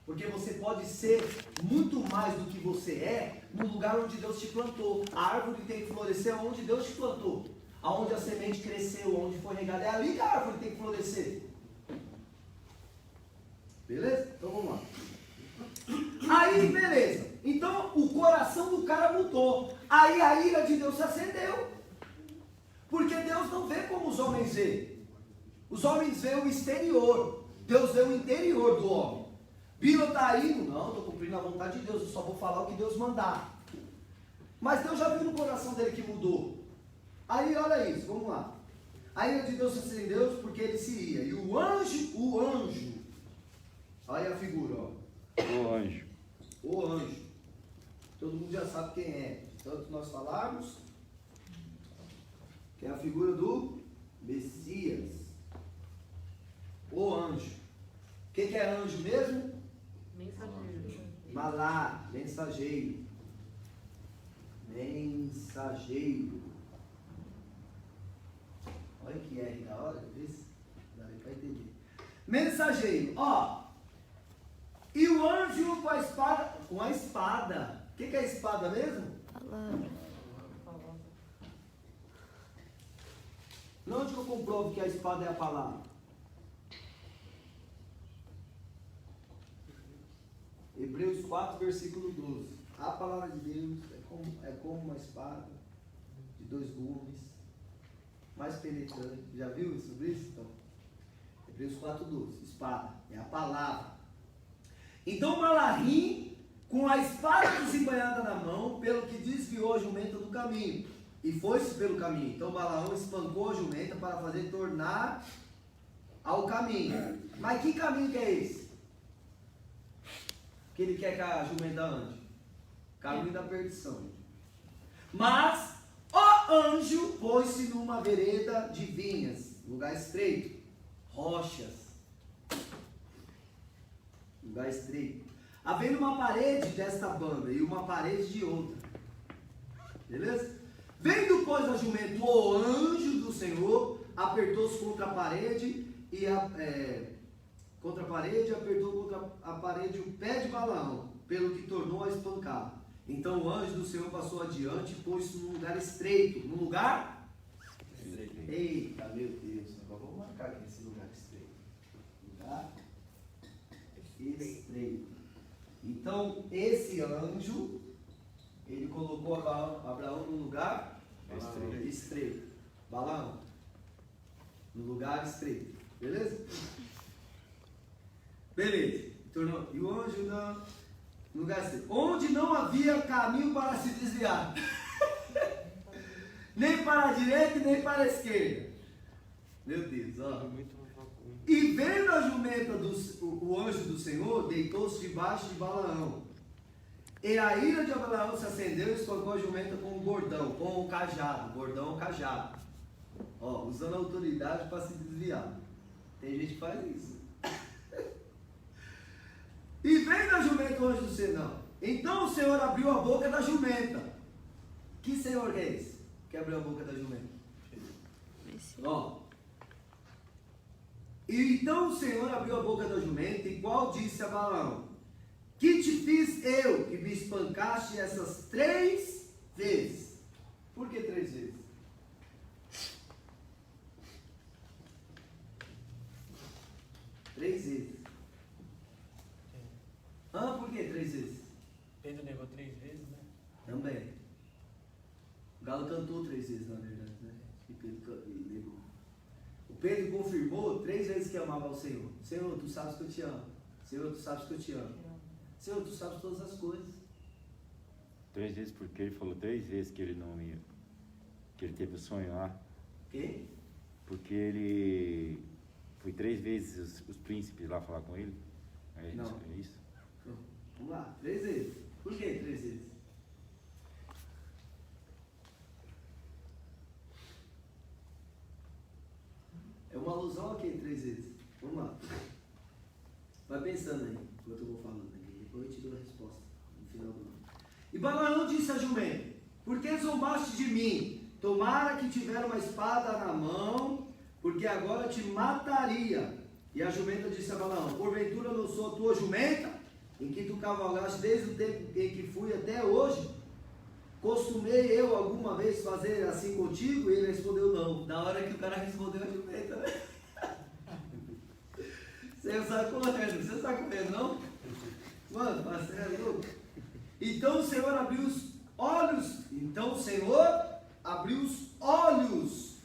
Porque você pode ser muito mais do que você é no lugar onde Deus te plantou. A árvore tem que florescer onde Deus te plantou. Aonde a semente cresceu, onde foi regada, é ali que a árvore tem que florescer. Beleza? Então vamos lá. Aí, beleza. Então o coração do cara mudou. Aí a ira de Deus se acendeu. Porque Deus não vê como os homens veem. Os homens veem o exterior. Deus vê o interior do homem. Bilam está indo, não, estou cumprindo a vontade de Deus, eu só vou falar o que Deus mandar. Mas Deus já viu no coração dele que mudou. Aí olha isso, vamos lá. A ira de Deus se acendeu porque ele se ia. E o anjo, olha a figura, ó. O anjo. Todo mundo já sabe quem é. Tanto nós falarmos, que é a figura do Messias. O anjo. O que é anjo mesmo? Mensageiro. Malá, mensageiro. Olha que R da hora, isso? Dá para entender. Mensageiro, ó. E o anjo com a espada. Com a espada. O que é a espada mesmo? Palavra. Onde que eu comprovo que a espada é a palavra? Hebreus 4, versículo 12. A palavra de Deus é como uma espada de 2 gumes, mais penetrante. Já viu sobre isso? Então, Hebreus 4, 12. Espada é a palavra. Então Balaim, com a espada desembanhada na mão, pelo que desviou a jumenta do caminho, e foi-se pelo caminho. Então Balaão espancou a jumenta para fazer tornar ao caminho. Mas que caminho que é esse? Que ele quer que a jumenta ande? Caminho da perdição. Mas o anjo pôs-se numa vereda de vinhas, lugar estreito, rochas, lugar estreito, havendo uma parede desta banda e uma parede de outra. Beleza? Vendo, pois, a jumenta, o anjo do Senhor apertou-se contra a parede e apertou contra a parede o pé de Balaão, pelo que tornou a espancar. Então o anjo do Senhor passou adiante e pôs-se num lugar estreito. Num lugar? Estreito. Eita, meu Deus. Agora vamos marcar aqui esse lugar estreito. Lugar estreito. Então, esse anjo, ele colocou Abraão no lugar estreito. Balaão, no lugar estreito. Beleza? Beleza. E o anjo no lugar estreito, onde não havia caminho para se desviar. Nem para a direita, nem para a esquerda. Meu Deus, ó. E vendo a jumenta, o anjo do Senhor, deitou-se debaixo de Balaão. E a ira de Balaão se acendeu e espancou a jumenta com o bordão, com o cajado. Bordão, cajado. Ó, usando a autoridade para se desviar. Tem gente que faz isso. E vendo a jumenta, o anjo do Senhor, não. Então o Senhor abriu a boca da jumenta. Que Senhor é esse que abriu a boca da jumenta? Ó. E então o Senhor abriu a boca da jumenta, igual disse a Balaão: que te fiz eu, que me espancaste essas 3 vezes? Por que 3 vezes? Três vezes. Por que 3 vezes? Pedro negou 3 vezes, né? Também. O Galo cantou 3 vezes, na verdade, né? E Pedro negou. O Pedro confirmou 3 vezes que amava ao Senhor. Senhor, tu sabes que eu te amo. Senhor, tu sabes que eu te amo. Senhor, tu sabes todas as coisas. 3 vezes porque ele falou 3 vezes que ele não ia. Que ele teve o sonho lá. Quê? Porque ele foi 3 vezes os príncipes lá falar com ele. É isso? Não. É isso? Vamos lá, 3 vezes. Por que 3 vezes? É uma alusão aqui, 3 vezes. Vamos lá. Vai pensando aí, enquanto eu vou falando aqui. Depois eu te dou a resposta no final do ano. E Balaão disse a jumenta: por que zombaste de mim? Tomara que tiver uma espada na mão, porque agora te mataria. E a jumenta disse a Balaão: porventura não sou a tua jumenta, em que tu cavalgaste desde o tempo em que fui até hoje? Costumei eu alguma vez fazer assim contigo? E ele respondeu: não. Na hora que o cara respondeu, a jumenta, né? Você sai correndo, você está correndo, não? Mano, parceiro é louco. Então o Senhor abriu os olhos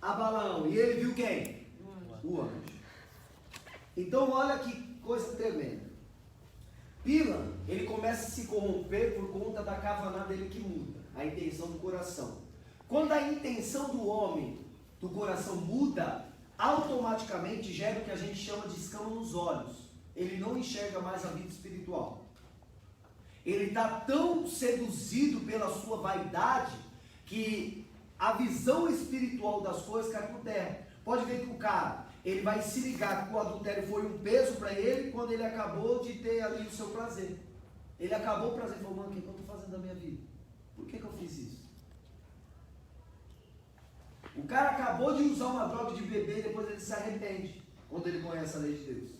a Balaão. E ele viu quem? O anjo. Então olha que coisa tremenda. Bila, ele começa a se corromper por conta da kavaná dele que muda, a intenção do coração. Quando a intenção do homem, do coração muda, automaticamente gera o que a gente chama de escama nos olhos. Ele não enxerga mais a vida espiritual. Ele está tão seduzido pela sua vaidade que a visão espiritual das coisas cai por terra. Pode ver que o cara, ele vai se ligar que o adultério foi um peso para ele quando ele acabou de ter ali o seu prazer. Ele acabou o prazer e falou: mano, o que eu estou fazendo da minha vida? Por que eu fiz isso? O cara acabou de usar uma droga de beber e depois ele se arrepende quando ele conhece a lei de Deus.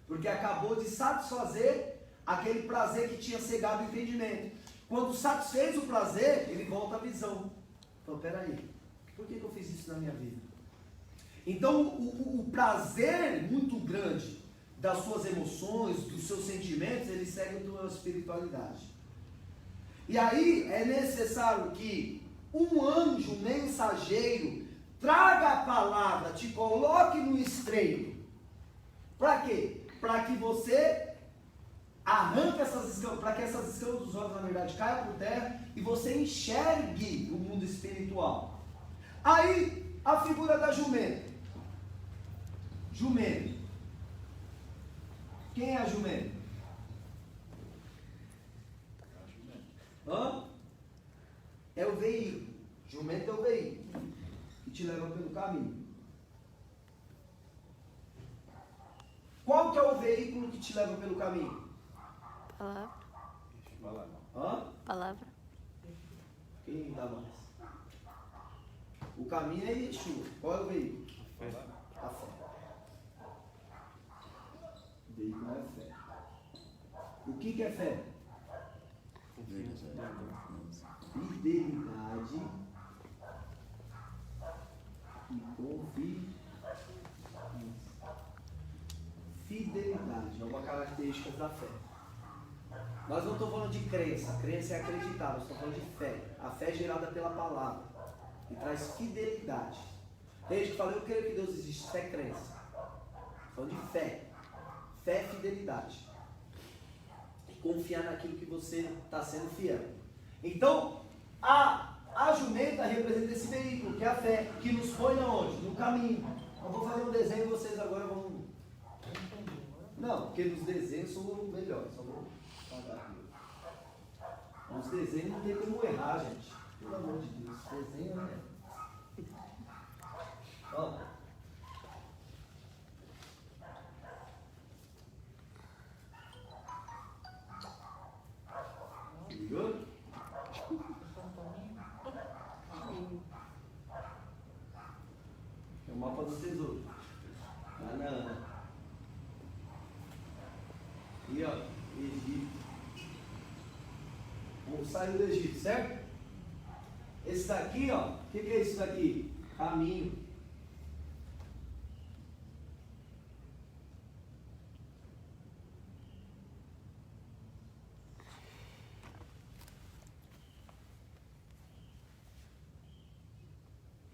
Porque acabou de satisfazer aquele prazer que tinha cegado o entendimento. Quando satisfez o prazer, ele volta à visão. Então, peraí, por que eu fiz isso na minha vida? Então, o prazer muito grande das suas emoções, dos seus sentimentos, ele segue a tua espiritualidade. E aí é necessário que um anjo mensageiro traga a palavra, te coloque no estreito. Para quê? Para que você arranca essas escamas, para que essas escamas dos olhos, na verdade, caiam por terra e você enxergue o mundo espiritual. Aí, a figura da jumenta. Jumento. Quem é a jumenta? Hã? É o veículo. Jumento é o veículo que te leva pelo caminho. Qual que é o veículo que te leva pelo caminho? Palavra. Hã? Palavra. Quem dá mais? O caminho é Yeshua. Qual é o veículo? A fé. O veículo é a fé. O que é fé? Fidelidade e confiança. Fidelidade é uma característica da fé. Mas não estou falando de crença. Crença é acreditar. Nós estamos falando de fé. A fé é gerada pela palavra, que traz fidelidade. Tem gente que fala, eu creio que Deus existe. Fé é crença. Falando de fé. Fé é fidelidade. Confiar naquilo que você está sendo fiel. Então, a jumenta representa esse veículo, que é a fé, que nos põe aonde? No caminho. Eu vou fazer um desenho e vocês agora vão... Não, porque nos desenhos sou melhor. Só vou pagar aqui. Nos desenhos não tem como errar, gente. Pelo amor de Deus. Desenho é... Ó. Ligou? É o mapa do tesouro. Banana. E ó, Egito. Vamos sair do Egito, certo? Esse daqui, ó, o que é isso daqui? Caminho.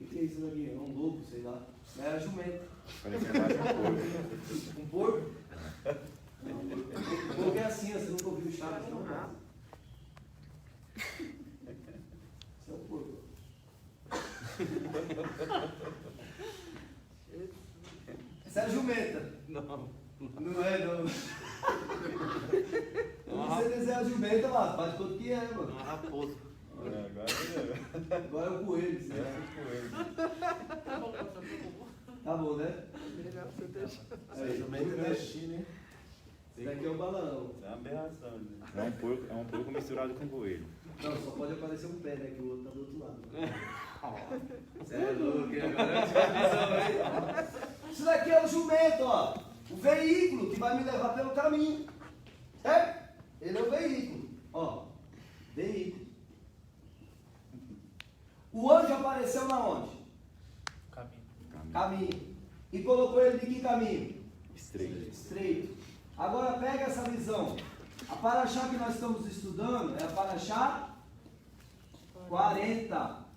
O que é isso daqui? É um lobo, sei lá. É a jumenta. Parece mais um porco. Um porco? O porco é assim, você nunca ouviu o Chaves, não? Isso é um porco. Isso é a jumenta. Não. Não é, não. Você desenha a jumenta, mano. Faz de conta que é, mano. Uma raposa. Agora é o coelho, você Tá bom, pastor, Tá bom, né? Melhor você deixar. Aí, Jumento da China, hein? esse daqui é o balão. É uma aberração, né? É um porco misturado com coelho. Não, só pode aparecer um pé, né? Que o outro tá do outro lado. Você é louco, hein? Agora eu tive a visão, hein? Isso daqui é o jumento, ó. O veículo que vai me levar pelo caminho. Certo? Ele é o veículo. Ó. Veículo. O anjo apareceu na onde? Caminho. Caminho. E colocou ele de que caminho? Estreito. Estreito. Agora pega essa visão. A paraxá que nós estamos estudando é a paraxá 40.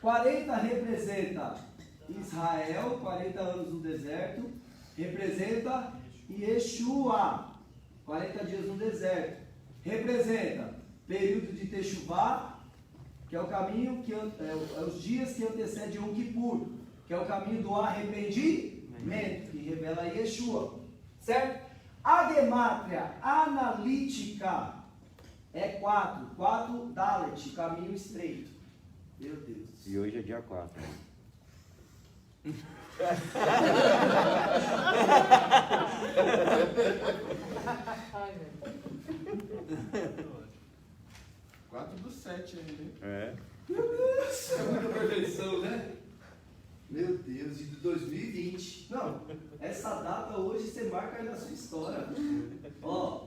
40 representa Israel, 40 anos no deserto. Representa Yeshua, 40 dias no deserto. Representa período de Techuvá, que é o caminho, que é os dias que antecedem Yom Kippur, que é o caminho do arrependimento, que revela Yeshua. Certo? A gemátria analítica é 4. 4 Dalet, caminho estreito. Meu Deus. E hoje é dia 4. Ai, velho. 4 do 7 aí, né? É. Meu Deus, é muita perfeição, né? Meu Deus, de 2020. Não, essa data hoje você marca aí na sua história. Ó,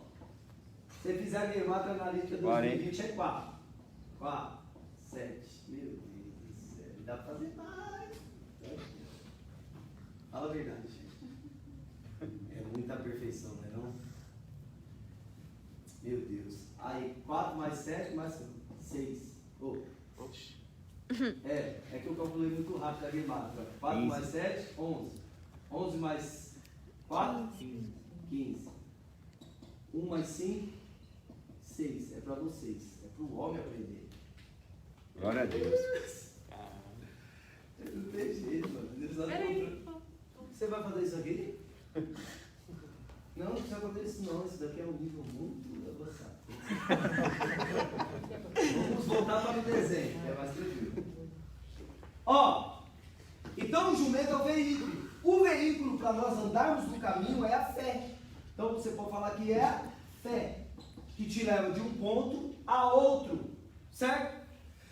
se você fizer a gemátria analítica 2020 é 4. 4, 7. Meu Deus do céu, dá pra fazer mais. Fala a verdade, gente. É muita perfeição, né não? Meu Deus. Aí, 4 mais 7 mais 6. Oh. É que eu calculei muito rápido a gemátria. 4 mais 7, 11. 11 mais 4? 15. 1 mais 5, 6. É para vocês. É para o homem aprender. Glória a Deus. Não tem jeito, mano. Peraí. Você vai fazer isso aqui? Não precisa fazer isso não. Isso daqui é um nível muito avançado. Vamos voltar para o desenho, que é mais tranquilo. Ó, então o jumento é o veículo. O veículo para nós andarmos no caminho é a fé. Então você pode falar que é a fé que te leva de um ponto a outro, certo?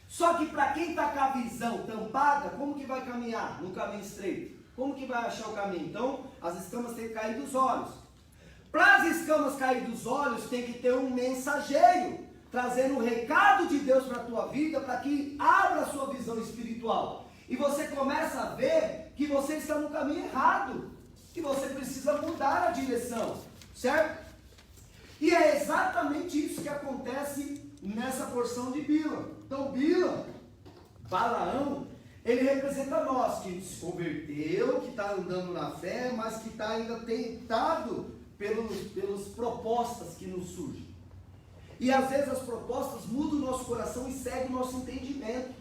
Só que para quem está com a visão tampada, como que vai caminhar no caminho estreito? Como que vai achar o caminho? Então, as escamas têm que cair dos olhos. Para as escamas cair dos olhos, tem que ter um mensageiro, trazendo o recado de Deus para a tua vida, para que abra a sua visão espiritual. E você começa a ver que você está no caminho errado, que você precisa mudar a direção, certo? E é exatamente isso que acontece nessa porção de Bila. Então, Balaão, ele representa nós, que se converteu, que está andando na fé, mas que está ainda tentado pelas propostas que nos surgem. E às vezes as propostas mudam o nosso coração e seguem o nosso entendimento.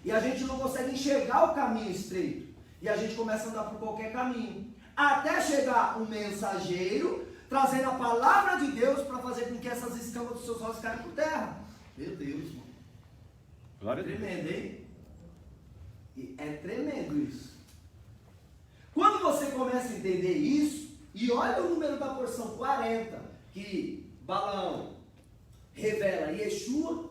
E a gente não consegue enxergar o caminho estreito. E a gente começa a andar por qualquer caminho. Até chegar um mensageiro, trazendo a palavra de Deus para fazer com que essas escamas dos seus olhos caiam por terra. Meu Deus, mano. Glória a Deus. Tremendo, hein? E é tremendo isso. Quando você começa a entender isso, e olha o número da porção 40, que Balaão revela Yeshua.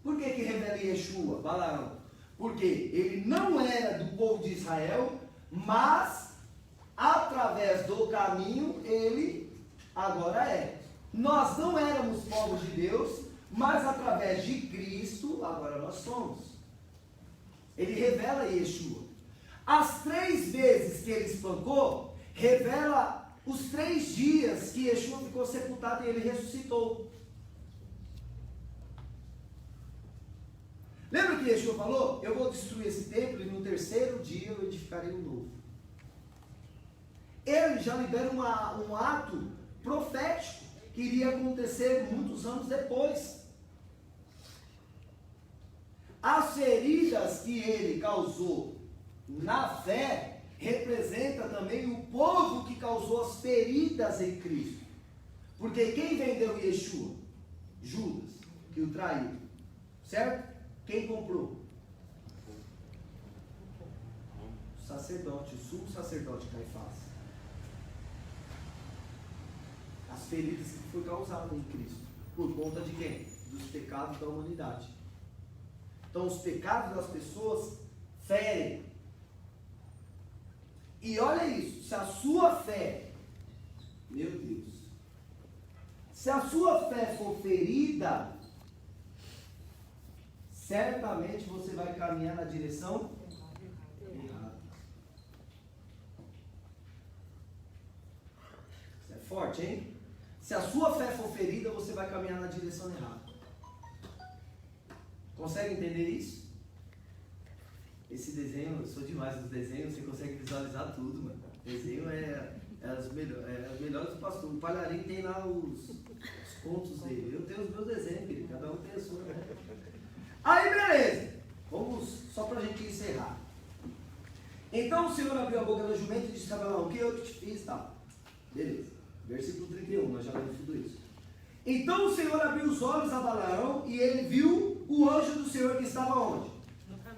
Por que revela Yeshua, Balaão? Porque ele não era do povo de Israel, mas através do caminho ele agora é. Nós não éramos povos de Deus, mas através de Cristo agora nós somos. Ele revela Yeshua. As 3 vezes que ele espancou, revela os 3 dias que Yeshua ficou sepultado e ele ressuscitou. Lembra que Yeshua falou? Eu vou destruir esse templo e no 3º dia eu edificarei um novo. Ele já libera um ato profético que iria acontecer muitos anos depois. As feridas que ele causou na fé representa também o povo que causou as feridas em Cristo. Porque quem vendeu Yeshua? Judas, que o traiu. Certo? Quem comprou? O sacerdote, o sumo sacerdote Caifás. As feridas que foram causadas em Cristo. Por conta de quem? Dos pecados da humanidade. Então os pecados das pessoas ferem. E olha isso, se a sua fé, meu Deus, se a sua fé for ferida, certamente você vai caminhar na direção errada. Isso é forte, hein? Se a sua fé for ferida, você vai caminhar na direção errada. Consegue entender isso? Esse desenho, eu sou demais nos desenhos, você consegue visualizar tudo, mano. Desenho é as melhores do pastor. O Palharim tem lá os contos dele. Eu tenho os meus desenhos, querido. Cada um tem a sua, né? Aí, beleza. Vamos, só pra gente encerrar. Então o Senhor abriu a boca do jumento e disse a Balaão: o que eu te fiz, tá? Beleza. Versículo 31, nós já lemos tudo isso. Então o Senhor abriu os olhos a Balaão e ele viu o anjo do Senhor que estava onde?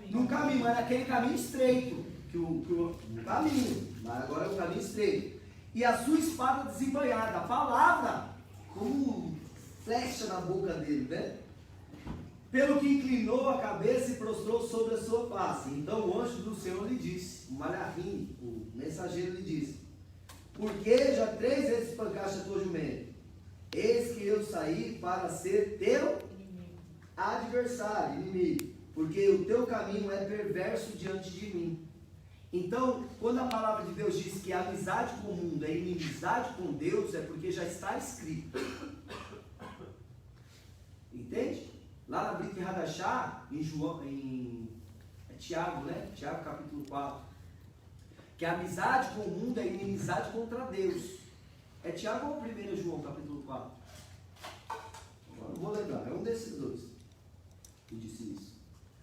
No caminho, mas naquele caminho estreito, o caminho, mas agora é o caminho estreito. E a sua espada desembanhada, a palavra como flecha na boca dele, né? Pelo que inclinou a cabeça e prostrou sobre a sua face. Então o anjo do Senhor lhe disse, o Malachim, o mensageiro lhe disse: porque já 3 vezes espancaste a tua jumenta, eis que eu saí para ser teu adversário, inimigo, porque o teu caminho é perverso diante de mim. Então, quando a palavra de Deus diz que a amizade com o mundo é inimizade com Deus, é porque já está escrito. Entende? Lá na Brit Hadashah, é Tiago, né? Tiago capítulo 4. Que a amizade com o mundo é inimizade contra Deus. É Tiago ou 1 João, capítulo 4? Agora não vou lembrar, é um desses dois que disse isso.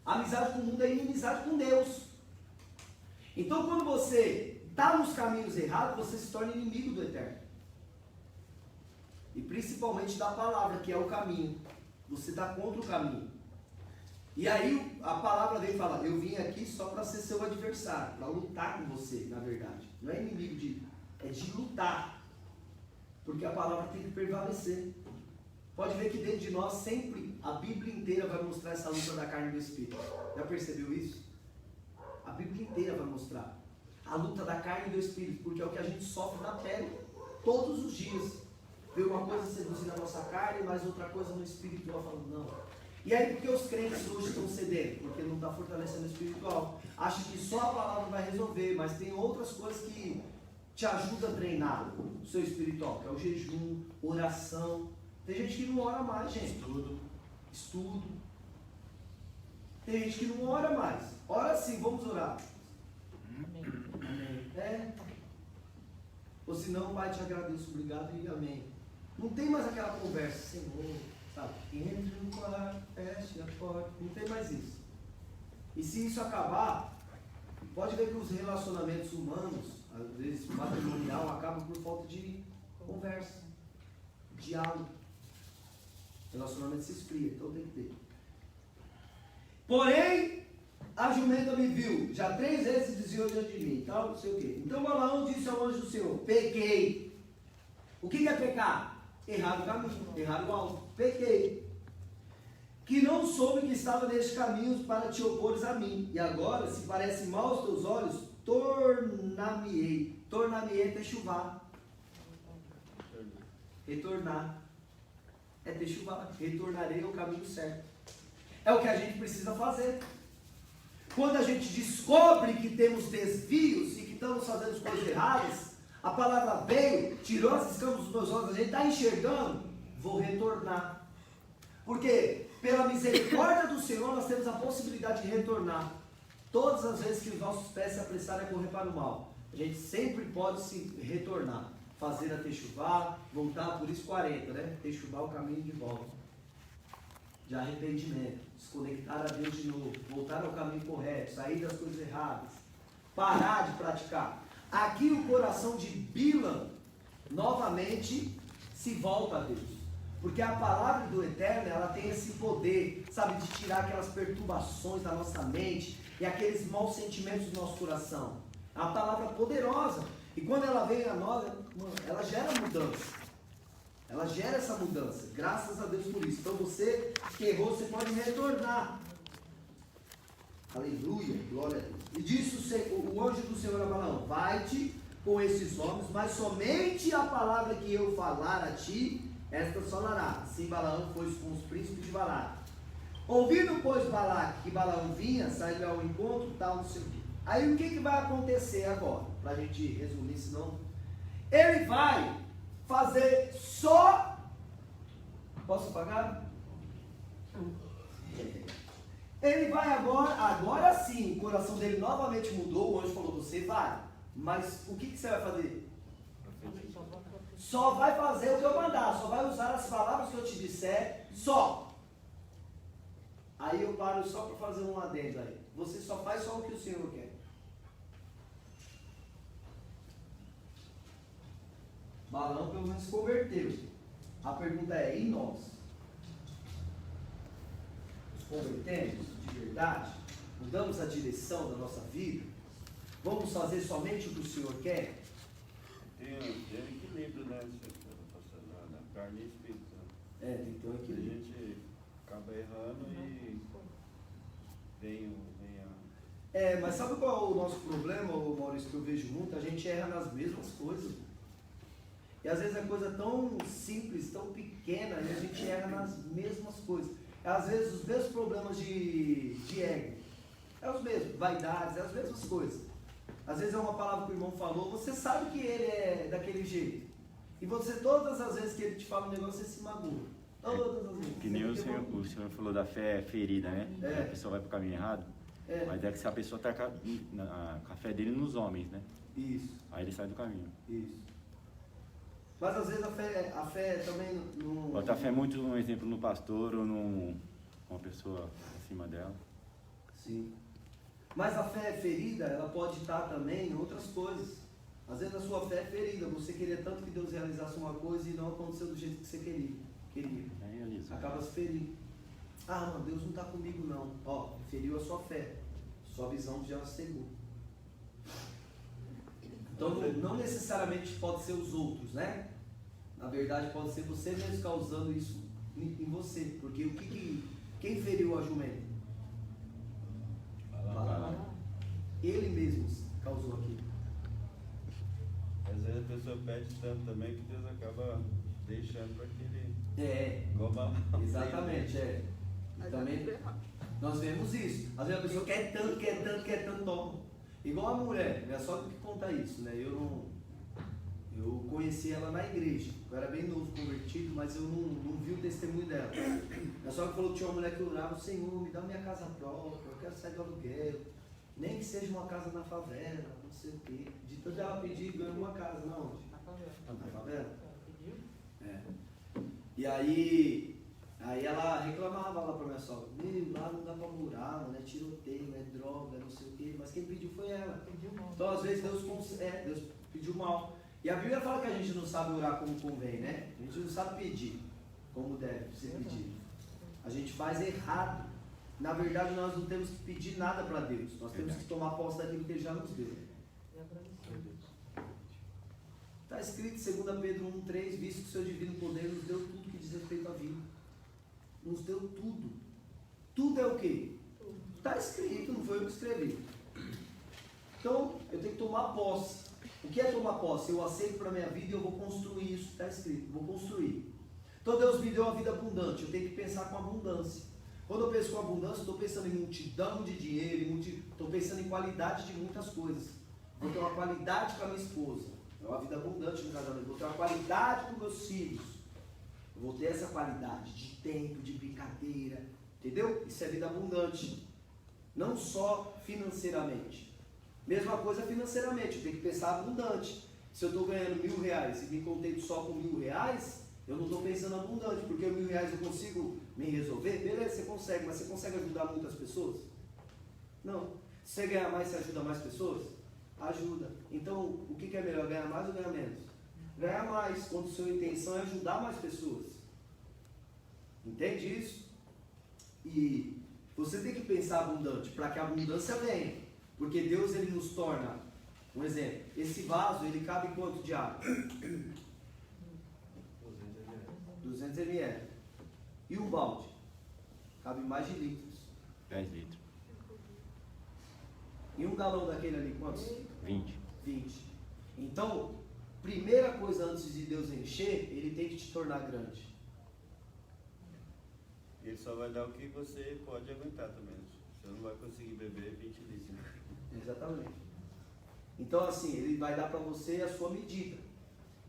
Amizade com o mundo é inimizade com Deus. Então, quando você está nos caminhos errados, você se torna inimigo do Eterno. E principalmente da palavra, que é o caminho. Você está contra o caminho. E aí a palavra dele fala, eu vim aqui só para ser seu adversário, para lutar com você, na verdade. Não é inimigo é de lutar. Porque a palavra tem que prevalecer. Pode ver que dentro de nós sempre, a Bíblia inteira vai mostrar essa luta da carne e do Espírito. Já percebeu isso? A Bíblia inteira vai mostrar a luta da carne e do Espírito, porque é o que a gente sofre na pele, todos os dias. Vê uma coisa seduzindo a nossa carne, mas outra coisa no espiritual falando, não. E aí, por que os crentes hoje estão cedendo? Porque não está fortalecendo o espiritual. Acha que só a palavra vai resolver, mas tem outras coisas que te ajudam a treinar o seu espiritual, que é o jejum, oração. Tem gente que não ora mais, gente. Estudo. Tem gente que não ora mais. Ora sim, vamos orar. Amém. É. Ou se não, Pai, te agradeço, obrigado e amém. Não tem mais aquela conversa, Senhor, sabe? Entre no quarto, feche a porta. Não tem mais isso. E se isso acabar, pode ver que os relacionamentos humanos, às vezes matrimonial, acabam por falta de conversa, diálogo. Relacionamento se esfria, então tem que ter. Porém, a jumenta me viu já 3 vezes e desviou diante de mim, tal, não sei o quê. Então Balaão disse ao anjo do Senhor, pequei. O que é pecar? Errar o caminho, errar o alvo. Pequei. Que não soube que estava neste caminho para te opores a mim. E agora, se parece mal aos teus olhos, tornar-me-ei. Tornar-me-ei é techuvá. Retornar. É techuvá. Retornarei ao caminho certo. É o que a gente precisa fazer. Quando a gente descobre que temos desvios e que estamos fazendo as coisas erradas, a palavra veio, tirou as escamas dos meus olhos, a gente está enxergando, vou retornar. Porque pela misericórdia do Senhor nós temos a possibilidade de retornar. Todas as vezes que os nossos pés se apressarem a correr para o mal, a gente sempre pode se retornar. Fazer a techuvá, voltar, por isso 40, né? Techuvá é o caminho de volta. De arrependimento, desconectar a Deus de novo, voltar ao caminho correto, sair das coisas erradas, parar de praticar. Aqui o coração de Bilam novamente se volta a Deus, porque a palavra do Eterno, ela tem esse poder, sabe, de tirar aquelas perturbações da nossa mente e aqueles maus sentimentos do nosso coração. É uma palavra poderosa, e quando ela vem a nós, ela gera mudança. Ela gera essa mudança, graças a Deus por isso. Então você que errou, você pode retornar. Aleluia, glória a Deus. E disse o anjo do Senhor a Balaão, vai-te com esses homens, mas somente a palavra que eu falar a ti, esta falará. Assim Balaão foi com os príncipes de Balaque. Ouvindo, pois, Balaque que Balaão vinha, saiu ao encontro, tal, não sei o quê. Aí o que vai acontecer agora? Para a gente resumir, senão... Ele vai fazer só... Posso pagar? Ele vai agora sim, o coração dele novamente mudou, o anjo falou, você vai, mas o que você vai fazer? Só vai fazer o que eu mandar, só vai usar as palavras que eu te disser, só. Aí eu paro só para fazer um adendo aí. Você só faz só o que o Senhor quer. Balaão pelo menos converteu. A pergunta é, e nós? Nos convertemos de verdade? Mudamos a direção da nossa vida? Vamos fazer somente o que o Senhor quer? Tem equilíbrio, né? Na carne e espírito. É, tem que ter um A equilíbrio. gente acaba errando e vem a... É, mas sabe qual é o nosso problema, Maurício, que eu vejo muito? A gente erra nas mesmas coisas. E às vezes é coisa tão simples, tão pequena, e a gente erra nas mesmas coisas. Às vezes os mesmos problemas de ego. É os mesmos, vaidades, é as mesmas coisas. Às vezes é uma palavra que o irmão falou, você sabe que ele é daquele jeito. E você, todas as vezes que ele te fala um negócio, você se magoa. Todas as vezes. Que nem o senhor falou da fé ferida, né? É. A pessoa vai pro caminho errado. É. Mas é que se a pessoa tá com a fé dele nos homens, né? Isso, Aí ele sai do caminho. isso. Mas às vezes a fé também não... Bota a fé muito, um exemplo, no pastor ou numa pessoa acima dela. Sim. Mas a fé ferida, ela pode estar também em outras coisas. Às vezes a sua fé é ferida, você queria tanto que Deus realizasse uma coisa e não aconteceu do jeito que você queria. Acaba se ferindo. Ah, não, Deus não está comigo não. Ó, feriu a sua fé. Sua visão já cegou. Então não necessariamente pode ser os outros, né? Na verdade pode ser você mesmo causando isso em você. Porque quem feriu a jumenta? Balaão. Ele mesmo causou aquilo. Às vezes a pessoa pede tanto também que Deus acaba deixando para que ele... Exatamente, E também nós vemos isso. Às vezes a pessoa quer tanto, toma. Igual a mulher, minha sogra que conta isso, né? Eu conheci ela na igreja. Eu era bem novo, convertido, mas eu não vi o testemunho dela. Minha sogra falou que tinha uma mulher que orava: Senhor, me dá minha casa própria, eu quero sair do aluguel. Nem que seja uma casa na favela, não sei o quê. De tanto ela pedir, ganhou uma casa. Na onde? Na favela. E aí ela reclamava lá pra minha sogra: lá não dá pra morar, mano, é tiroteio, é droga, não sei o quê. Mas quem pediu foi ela. Então às vezes Deus pediu mal. E a Bíblia fala que a gente não sabe orar como convém, né? A gente não sabe pedir como deve ser pedido. A gente faz errado. Na verdade nós não temos que pedir nada para Deus. Nós temos que tomar posse daquilo que Ele já nos deu. Está escrito em 2 Pedro 1,3: visto que o seu divino poder nos deu tudo que diz respeito à vida. Nos deu tudo. Tudo é o quê? Está escrito, não foi eu que escrevi. Então, eu tenho que tomar posse. O que é tomar posse? Eu aceito para a minha vida e eu vou construir isso que está escrito. Vou construir. Então, Deus me deu uma vida abundante. Eu tenho que pensar com abundância. Quando eu penso com abundância, estou pensando em multidão de dinheiro, estou pensando em qualidade de muitas coisas. Vou ter uma qualidade com a minha esposa. É uma vida abundante no casamento. Vou ter uma qualidade com meus filhos. Eu vou ter essa qualidade de tempo, de brincadeira. Entendeu? Isso é vida abundante. Não só financeiramente. Mesma coisa financeiramente. Eu tenho que pensar abundante. Se eu estou ganhando R$1.000 e me contento só com R$1.000, eu não estou pensando abundante. Porque R$1.000 eu consigo me resolver? Beleza, você consegue. Mas você consegue ajudar muitas pessoas? Não. Se você ganhar mais, você ajuda mais pessoas? Ajuda. Então, o que é melhor? Ganhar mais ou ganhar menos? Ganhar mais, quando sua intenção é ajudar mais pessoas. Entende isso? E você tem que pensar abundante, para que a abundância venha. Porque Deus, Ele nos torna, um exemplo, esse vaso, ele cabe quanto de água? 200 ml. E um balde? Cabe mais de litros. 10 litros. E um galão daquele ali, quantos? 20. 20. Então, primeira coisa antes de Deus encher, Ele tem que te tornar grande. Ele só vai dar o que você pode aguentar também. Você não vai conseguir beber 20 litros. Exatamente. Então, assim, Ele vai dar para você a sua medida.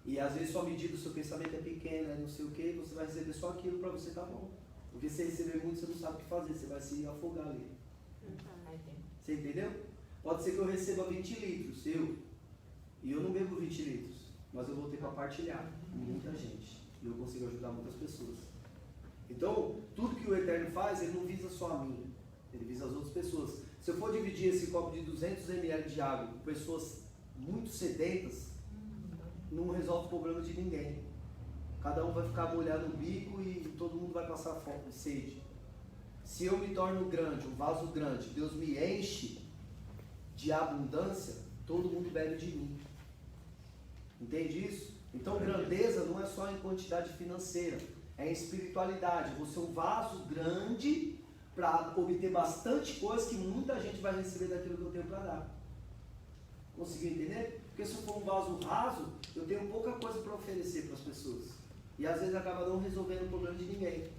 E às vezes sua medida, o seu pensamento é pequeno, não sei o que, você vai receber só aquilo para você, tá bom. Porque se receber muito, você não sabe o que fazer, você vai se afogar ali. Você entendeu? Pode ser que eu receba 20 litros, e eu não bebo 20 litros, mas eu vou ter para partilhar com muita gente. E eu consigo ajudar muitas pessoas. Então, tudo que o Eterno faz, Ele não visa só a mim, Ele visa as outras pessoas. Se eu for dividir esse copo de 200 ml de água com pessoas muito sedentas, não resolve o problema de ninguém. Cada um vai ficar molhado no bico e todo mundo vai passar fome, sede. Se eu me torno grande, um vaso grande, Deus me enche de abundância, todo mundo bebe de mim. Entende isso? Então grandeza não é só em quantidade financeira, é em espiritualidade. Você é um vaso grande para obter bastante coisa que muita gente vai receber daquilo que eu tenho para dar. Conseguiu entender? Porque se eu for um vaso raso, eu tenho pouca coisa para oferecer para as pessoas. E às vezes acaba não resolvendo o problema de ninguém.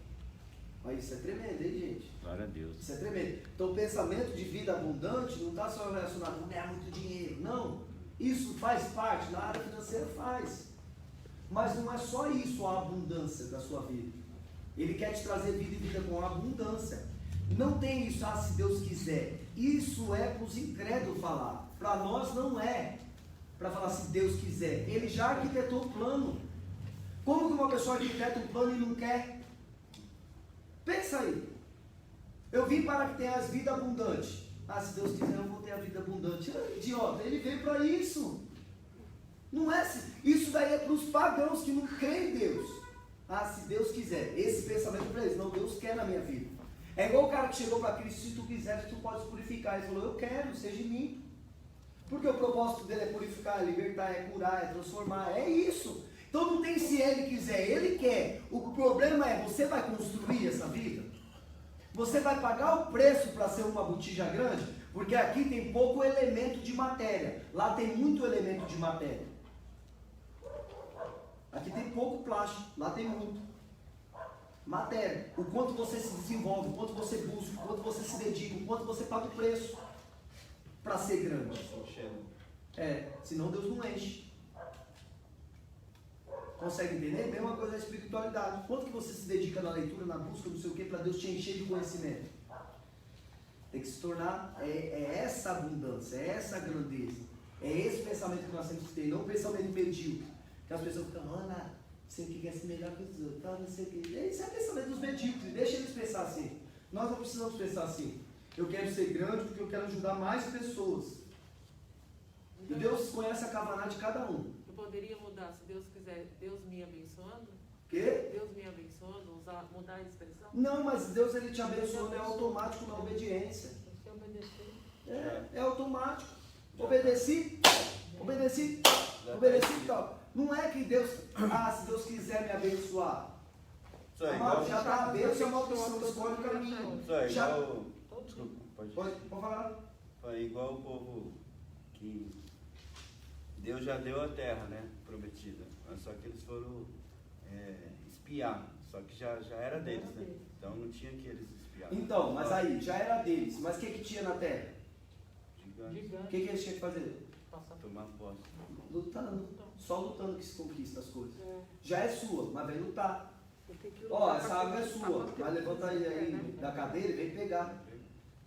Mas isso é tremendo, hein, gente? Glória a Deus. Isso é tremendo. Então o pensamento de vida abundante não está só relacionado a ganhar muito dinheiro. Não. Isso faz parte, na área financeira faz. Mas não é só isso a abundância da sua vida. Ele quer te trazer vida e vida com abundância. Não tem isso, se Deus quiser. Isso é para os incrédulos falar. Para nós não é para falar se Deus quiser. Ele já arquitetou o plano. Como que uma pessoa arquiteta um plano e não quer? Pensa aí. Eu vim para que tenhas vida abundante. Ah, se Deus quiser eu vou ter a vida abundante. Ah, idiota, ele veio para isso. Não é assim. Isso daí é para os pagãos que não creem em Deus. Ah, se Deus quiser. Esse pensamento para eles. Não, Deus quer na minha vida. É igual o cara que chegou para Cristo, se tu quiseres, tu podes purificar. Ele falou, eu quero, seja em mim. Porque o propósito dele é purificar, é libertar, é curar, é transformar. É isso. Então não tem se ele quiser, ele quer. O problema é, você vai construir essa vida? Você vai pagar o preço para ser uma botija grande? Porque aqui tem pouco elemento de matéria. Lá tem muito elemento de matéria. Aqui tem pouco plástico, lá tem muito. Matéria. O quanto você se desenvolve, o quanto você busca, o quanto você se dedica, o quanto você paga o preço para ser grande. Senão Deus não enche. Consegue entender? Mesma coisa da espiritualidade. Quanto que você se dedica na leitura, na busca, não sei o que, para Deus te encher de conhecimento? Tem que se tornar, é essa abundância, é essa grandeza. É esse pensamento que nós temos que ter, não o pensamento medíocre. Que as pessoas ficam, não sei o que quer ser melhor que os outros, não sei o que. Esse é o pensamento dos medíocres, deixa eles pensar assim. Nós não precisamos pensar assim. Eu quero ser grande porque eu quero ajudar mais pessoas. E Deus conhece a cavaná de cada um. Eu poderia mudar, se Deus quiser, Deus me abençoando? Quê? Deus me abençoando, mudar a expressão? Não, mas Deus ele te abençoando é automático na obediência. Se obedecer. É automático. Obedeci e tal. Não é que Deus, se Deus quiser me abençoar. Isso é Amado, igual. já está abençoado, é uma opção, escolhe o caminho. Isso é Já- igual. Desculpa, Pode falar. É igual o povo que Deus já deu a terra, né? Prometida. Mas só que eles foram espiar. Só que já era deles, né? Então não tinha que eles espiar. Então, mas aí, já era deles. Mas o que tinha na terra? Gigante. O que eles tinham que fazer? Tomar posse. Lutando. Só lutando que se conquista as coisas. Já é sua, mas vem lutar. Tem que lutar Ó, essa pra água é conquistar, sua. manter Mas o que levanta você aí, quer, né? da cadeira e vem pegar.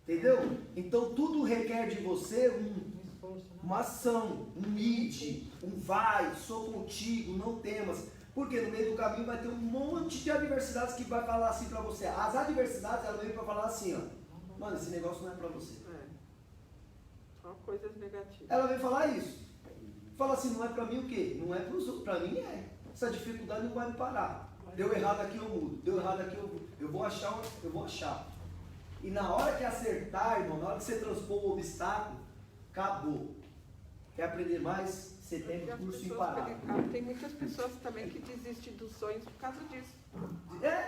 Entendeu? Então tudo requer de você uma ação, um id, um vai, sou contigo, não temas. Porque no meio do caminho vai ter um monte de adversidades que vai falar assim pra você. As adversidades, elas vêm pra falar assim, ó. Mano, esse negócio não é pra você. Só coisas negativas. Ela vem falar isso. Fala assim, não é pra mim o quê? Não é pros outros, pra mim é. Essa dificuldade não vai me parar. Deu errado aqui eu mudo, deu errado aqui eu mudo. Eu vou achar. E na hora que acertar, irmão, na hora que você transpor o obstáculo, acabou. Quer aprender mais? Você tem E as curso pessoas imparável. tem muitas pessoas também que desistem dos sonhos por causa disso.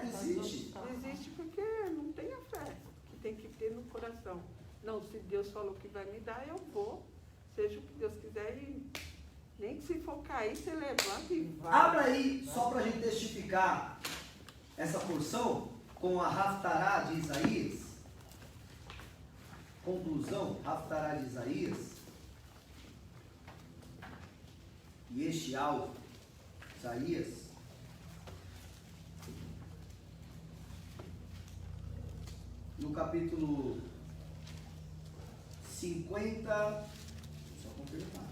Existe. Desiste porque não tem a fé que tem que ter no coração. Não, se Deus falou que vai me dar, eu vou. Seja o que Deus quiser e nem que se for cair, você levanta e vai. Abra aí, só para a gente testificar essa porção, com a Haftará de Isaías. Conclusão, Haftará de Isaías. E este áudio, Isaías. No capítulo 50, só confirmar.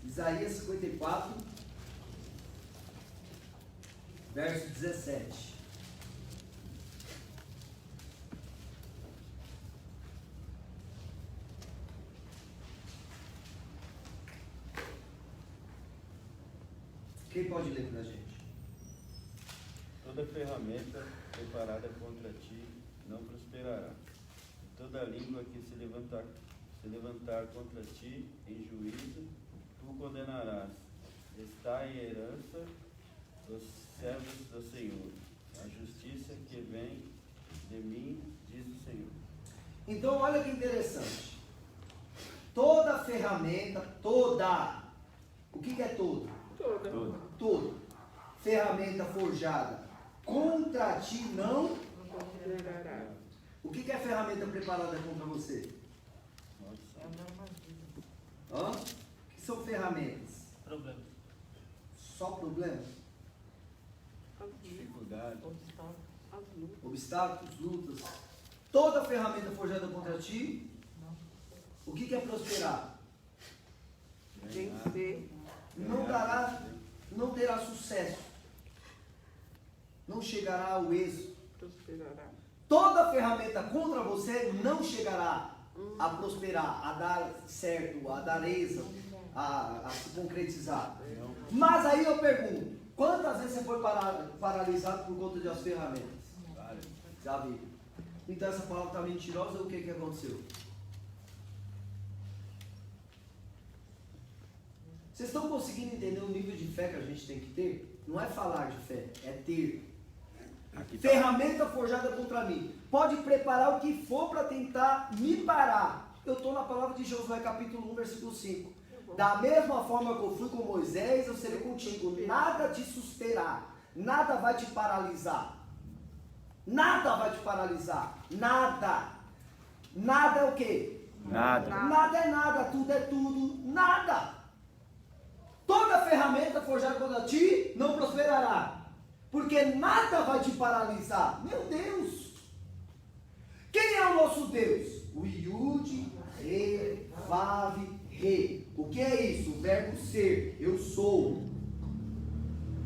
Isaías 54, verso 17. Quem pode ler para a gente? Toda ferramenta preparada contra ti não prosperará. E toda língua que se levantar contra ti em juízo, tu condenarás. Está a herança dos servos do Senhor, a justiça que vem de mim, diz o Senhor. Então, olha que interessante. Toda ferramenta, toda. O que é todo? Todo. Ferramenta forjada contra ti não. O que é ferramenta preparada contra você? Hã? O que são ferramentas? Problema. Só problemas? Dificuldade. obstáculos, lutas. Toda ferramenta forjada contra ti, o que é prosperar? Vencer. Não terá sucesso. Não chegará ao êxito. Prosperará. Toda ferramenta contra você não chegará a prosperar, a dar certo, a dar êxito, a se concretizar. Mas aí eu pergunto, quantas vezes você foi paralisado por conta das ferramentas? Já vi. Então essa palavra está mentirosa, o que aconteceu? Vocês estão conseguindo entender o nível de fé que a gente tem que ter? Não é falar de fé, é ter. Ferramenta forjada contra mim. Pode preparar o que for para tentar me parar. Eu estou na palavra de Josué capítulo 1, versículo 5. Da mesma forma que eu fui com Moisés, eu serei contigo. Nada te susterá. Nada vai te paralisar. Nada vai te paralisar. Nada. Nada é o quê? Nada. Nada é nada. Tudo é tudo. Nada. Toda ferramenta forjada contra ti não prosperará. Porque nada vai te paralisar. Meu Deus! Quem é o nosso Deus? O Yud, Re, Vav, Re. O que é isso? O verbo ser. Eu sou.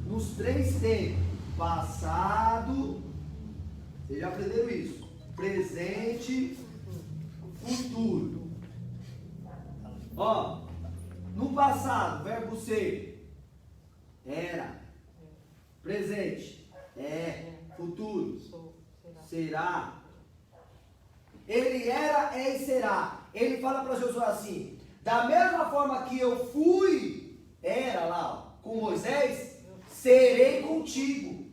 Nos 3 tempos. Passado. Vocês já aprenderam isso? Presente. Futuro. Ó. No passado, verbo ser. Era. Presente, futuro, será. Ele era, é e será. Ele fala para Josué assim: da mesma forma que eu fui, era lá, com Moisés, serei contigo.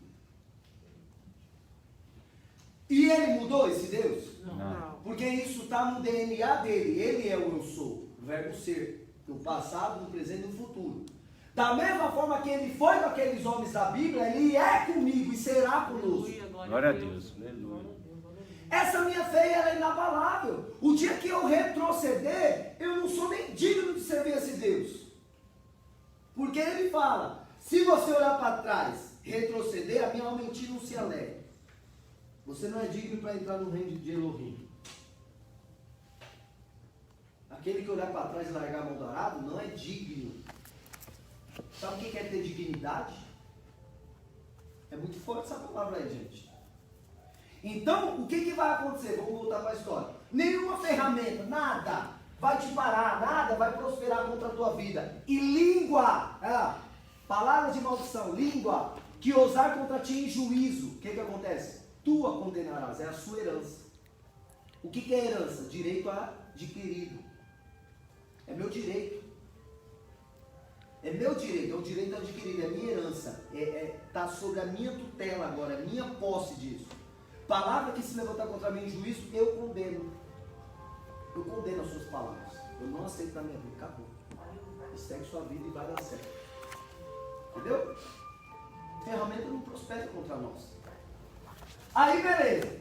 E ele mudou esse Deus? Não. Porque isso está no DNA dele. Ele é o eu sou, o verbo ser, no passado, no presente e no futuro. Da mesma forma que ele foi com aqueles homens da Bíblia, ele é comigo e será conosco. Glória a Deus. Essa minha fé ela é inabalável. O dia que eu retroceder, eu não sou nem digno de servir esse Deus. Porque ele fala, se você olhar para trás, retroceder, a minha alma em ti não se alegra. Você não é digno para entrar no reino de Elohim. Aquele que olhar para trás e largar a mão do arado, não é digno. Sabe o que é ter dignidade? É muito forte essa palavra aí, gente. Então, o que vai acontecer? Vamos voltar para a história. Nenhuma ferramenta, nada vai te parar, nada vai prosperar contra a tua vida. E língua, palavras de maldição, língua, que ousar contra ti em juízo, o que acontece? Tu a condenarás, é a sua herança. O que é herança? Direito adquirido. É meu direito. É meu direito, é o direito adquirido, é minha herança. Está sobre a minha tutela agora, é minha posse disso. Palavra que se levantar contra mim em juízo, eu condeno. Eu condeno as suas palavras. Eu não aceito na minha vida, acabou. E segue sua vida e vai dar certo. Entendeu? Ferramenta não prospera contra nós. Aí, beleza.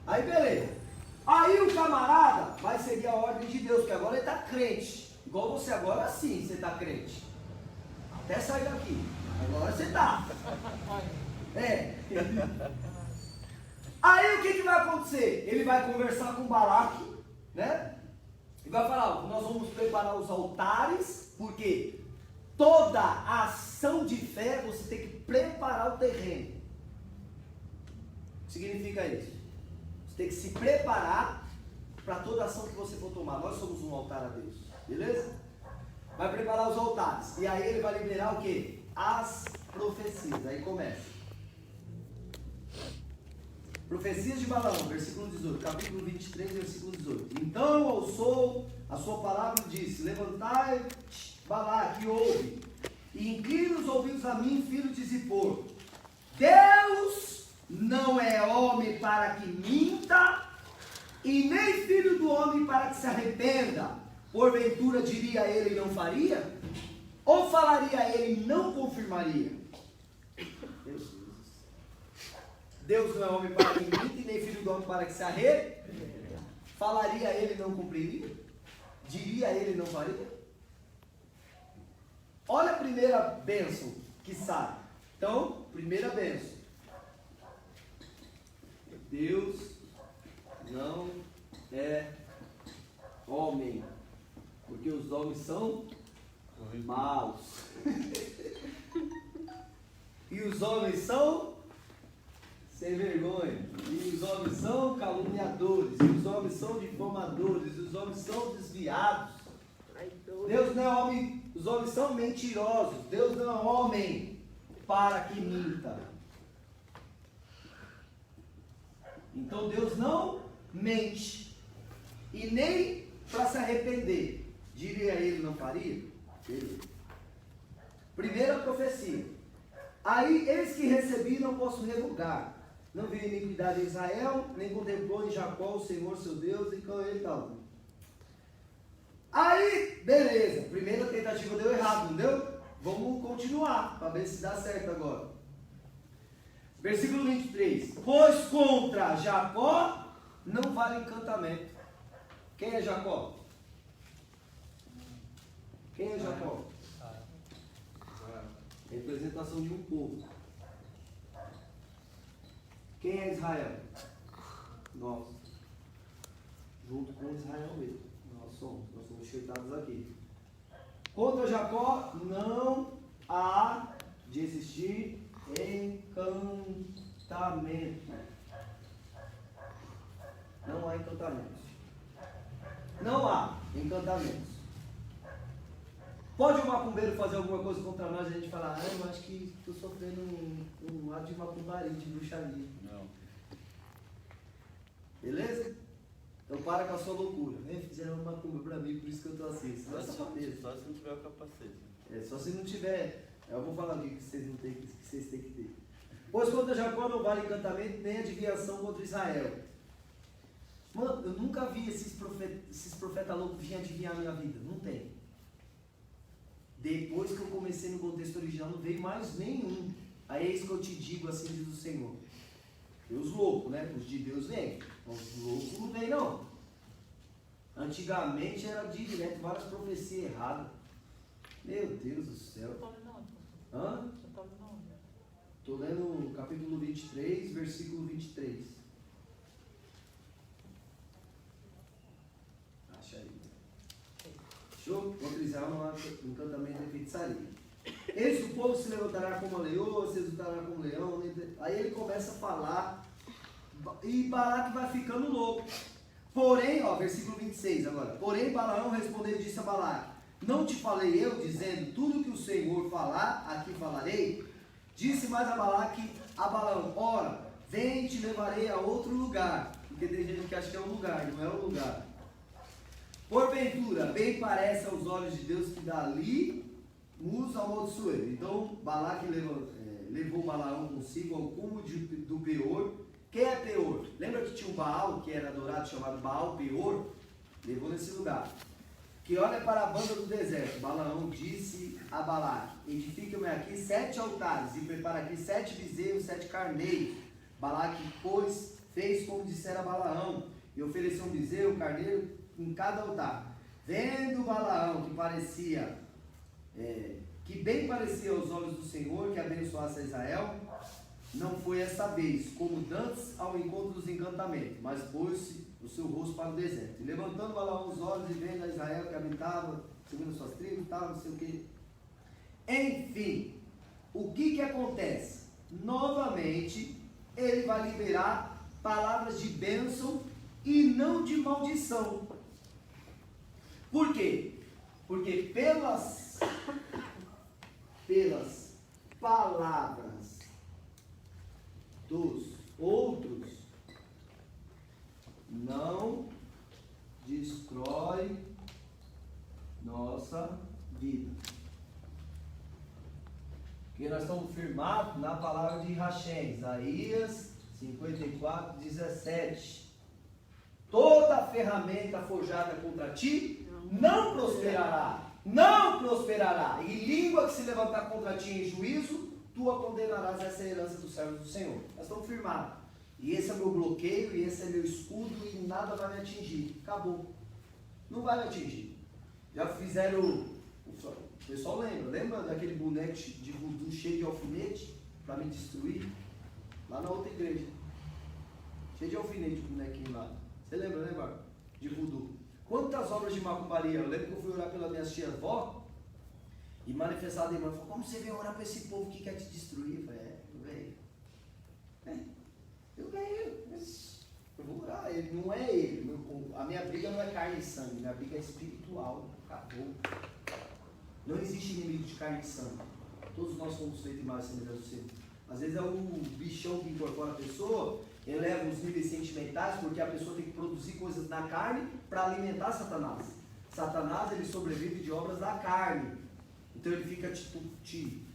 Aí, beleza. Aí o camarada vai seguir a ordem de Deus, porque agora ele está crente. Igual você agora sim, você está crente. Até sair daqui. Agora você está. Aí o que vai acontecer? Ele vai conversar com Balaque, né? E vai falar, nós vamos preparar os altares, porque toda ação de fé você tem que preparar o terreno. O que significa isso? Você tem que se preparar para toda ação que você for tomar. Nós somos um altar a Deus, beleza? Vai preparar os altares. E aí ele vai liberar o quê? As profecias. Aí começa. Profecias de Balaão, versículo 18, capítulo 23, versículo 18. Então ouçou a sua palavra e disse: levantai, Balaque, ouve, e inclina os ouvidos a mim, filho de Zippor. Deus não é homem para que minta, e nem filho do homem para que se arrependa. Porventura diria ele e não faria? Ou falaria ele e não confirmaria? Deus não é homem para que minta, e nem filho do homem para que se arrependa. Falaria ele e não cumpriria? Diria ele e não faria? Olha a primeira bênção que sai. Então, primeira bênção. Deus não é homem, porque os homens são maus. E os homens são sem vergonha. E os homens são caluniadores. E os homens são difamadores. E os homens são desviados. Deus não é homem. Os homens são mentirosos. Deus não é homem para que minta. Então Deus não mente. E nem para se arrepender. Diria ele, não faria? Ele. Primeira profecia. Aí, eis que recebi, não posso revogar. Não vi iniquidade em Israel, nem contemplou em Jacó o Senhor seu Deus, e com ele tal. Aí, beleza. Primeira tentativa deu errado, não deu? Vamos continuar, para ver se dá certo agora. Versículo 23. Pois contra Jacó não vale encantamento. Quem é Jacó? Quem é Jacó? Representação de um povo. Quem é Israel? Nós. Junto com Israel mesmo. Nós somos enxertados aqui. Contra Jacó não há de existir encantamento. Não há encantamentos. Não há encantamentos. Pode o macumbeiro fazer alguma coisa contra nós e a gente falar, eu acho que estou sofrendo um ato de macumbaria, de bruxaria. Não. Beleza? Então para com a sua loucura. Fizeram uma macumba para mim, por isso que eu estou assim. Só se não tiver o capacete. Só se não tiver. Eu vou falar o que vocês não têm, que vocês têm que ter. Pois contra Jacó não vale encantamento, nem adivinhação contra Israel. Mano, eu nunca vi esses profetas loucos virem adivinhar a minha vida. Não tem. Depois que eu comecei no contexto original, não veio mais nenhum. Aí é isso que eu te digo, assim diz o Senhor. E os loucos, né? Os de Deus vêm. Os loucos não vêm, não. Antigamente era direto, várias profecias erradas. Meu Deus do céu. Hã? Estou lendo o capítulo 23, versículo 23. Acha aí. Show? Contra Israel não há encantamento e feitiçaria. Eis que o povo se levantará como a leoa, se exultará como um leão. Aí ele começa a falar. E Balaque vai ficando louco. Porém, ó, versículo 26 agora. Porém, Balaão respondeu e disse a Balaque: não te falei eu, dizendo, tudo que o Senhor falar, aqui falarei? Disse mais a Balaque a Balaão: ora, vem, te levarei a outro lugar. Porque tem gente que acha que é um lugar, não é um lugar. Porventura, bem parece aos olhos de Deus que dali nos amaldiçoou. Então, Balaque levou Balaão consigo ao cume do Peor. Quem é Peor? Lembra que tinha um Baal que era adorado, chamado Baal Peor? Levou nesse lugar. Que olha para a banda do deserto. Balaão disse a Balaque: edifica-me aqui 7 altares, e prepara aqui 7 bezerros, 7 carneiros. Balaque, pois, fez como dissera Balaão, e ofereceu um bezerro, carneiro em cada altar. Vendo Balaão que bem parecia aos olhos do Senhor que abençoasse a Israel, não foi essa vez, como dantes ao encontro dos encantamentos, mas pôs-se o seu rosto para o deserto. E levantando Balaão os olhos e vendo a Israel que habitava, segundo suas tribos, tal, não sei o que. Enfim, o que acontece? Novamente, ele vai liberar palavras de bênção e não de maldição. Por quê? Porque pelas palavras dos outros não destrói nossa vida. Porque nós estamos firmados na palavra de Hashem, Isaías 54, 17. Toda ferramenta forjada contra ti não prosperará. Não prosperará. E língua que se levantar contra ti em juízo, tu a condenarás. Essa é a herança dos servos do Senhor. Nós estamos firmados. E esse é meu bloqueio, e esse é meu escudo, e nada vai me atingir. Acabou. Não vai me atingir. Já fizeram o O pessoal lembra daquele boneco de voodoo cheio de alfinete para me destruir? Lá na outra igreja. Cheio de alfinete o bonequinho lá. Você lembra, né, Marco? De voodoo. Quantas obras de macumbaria? Eu lembro que eu fui orar pela minha tia-avó e manifestar a demanda. Falou, como você vem orar para esse povo que quer te destruir? Eu falei, eu venho. Mas eu vou orar. Ele não é ele. A minha briga não é carne e sangue. Minha briga é espiritual. Acabou. Não existe inimigo de carne e sangue. Todos nós somos feitos em imagem e semelhança do Senhor. Às vezes é o bichão que incorpora a pessoa, eleva os níveis sentimentais, porque a pessoa tem que produzir coisas na carne para alimentar Satanás. Satanás, ele sobrevive de obras da carne. Então ele fica te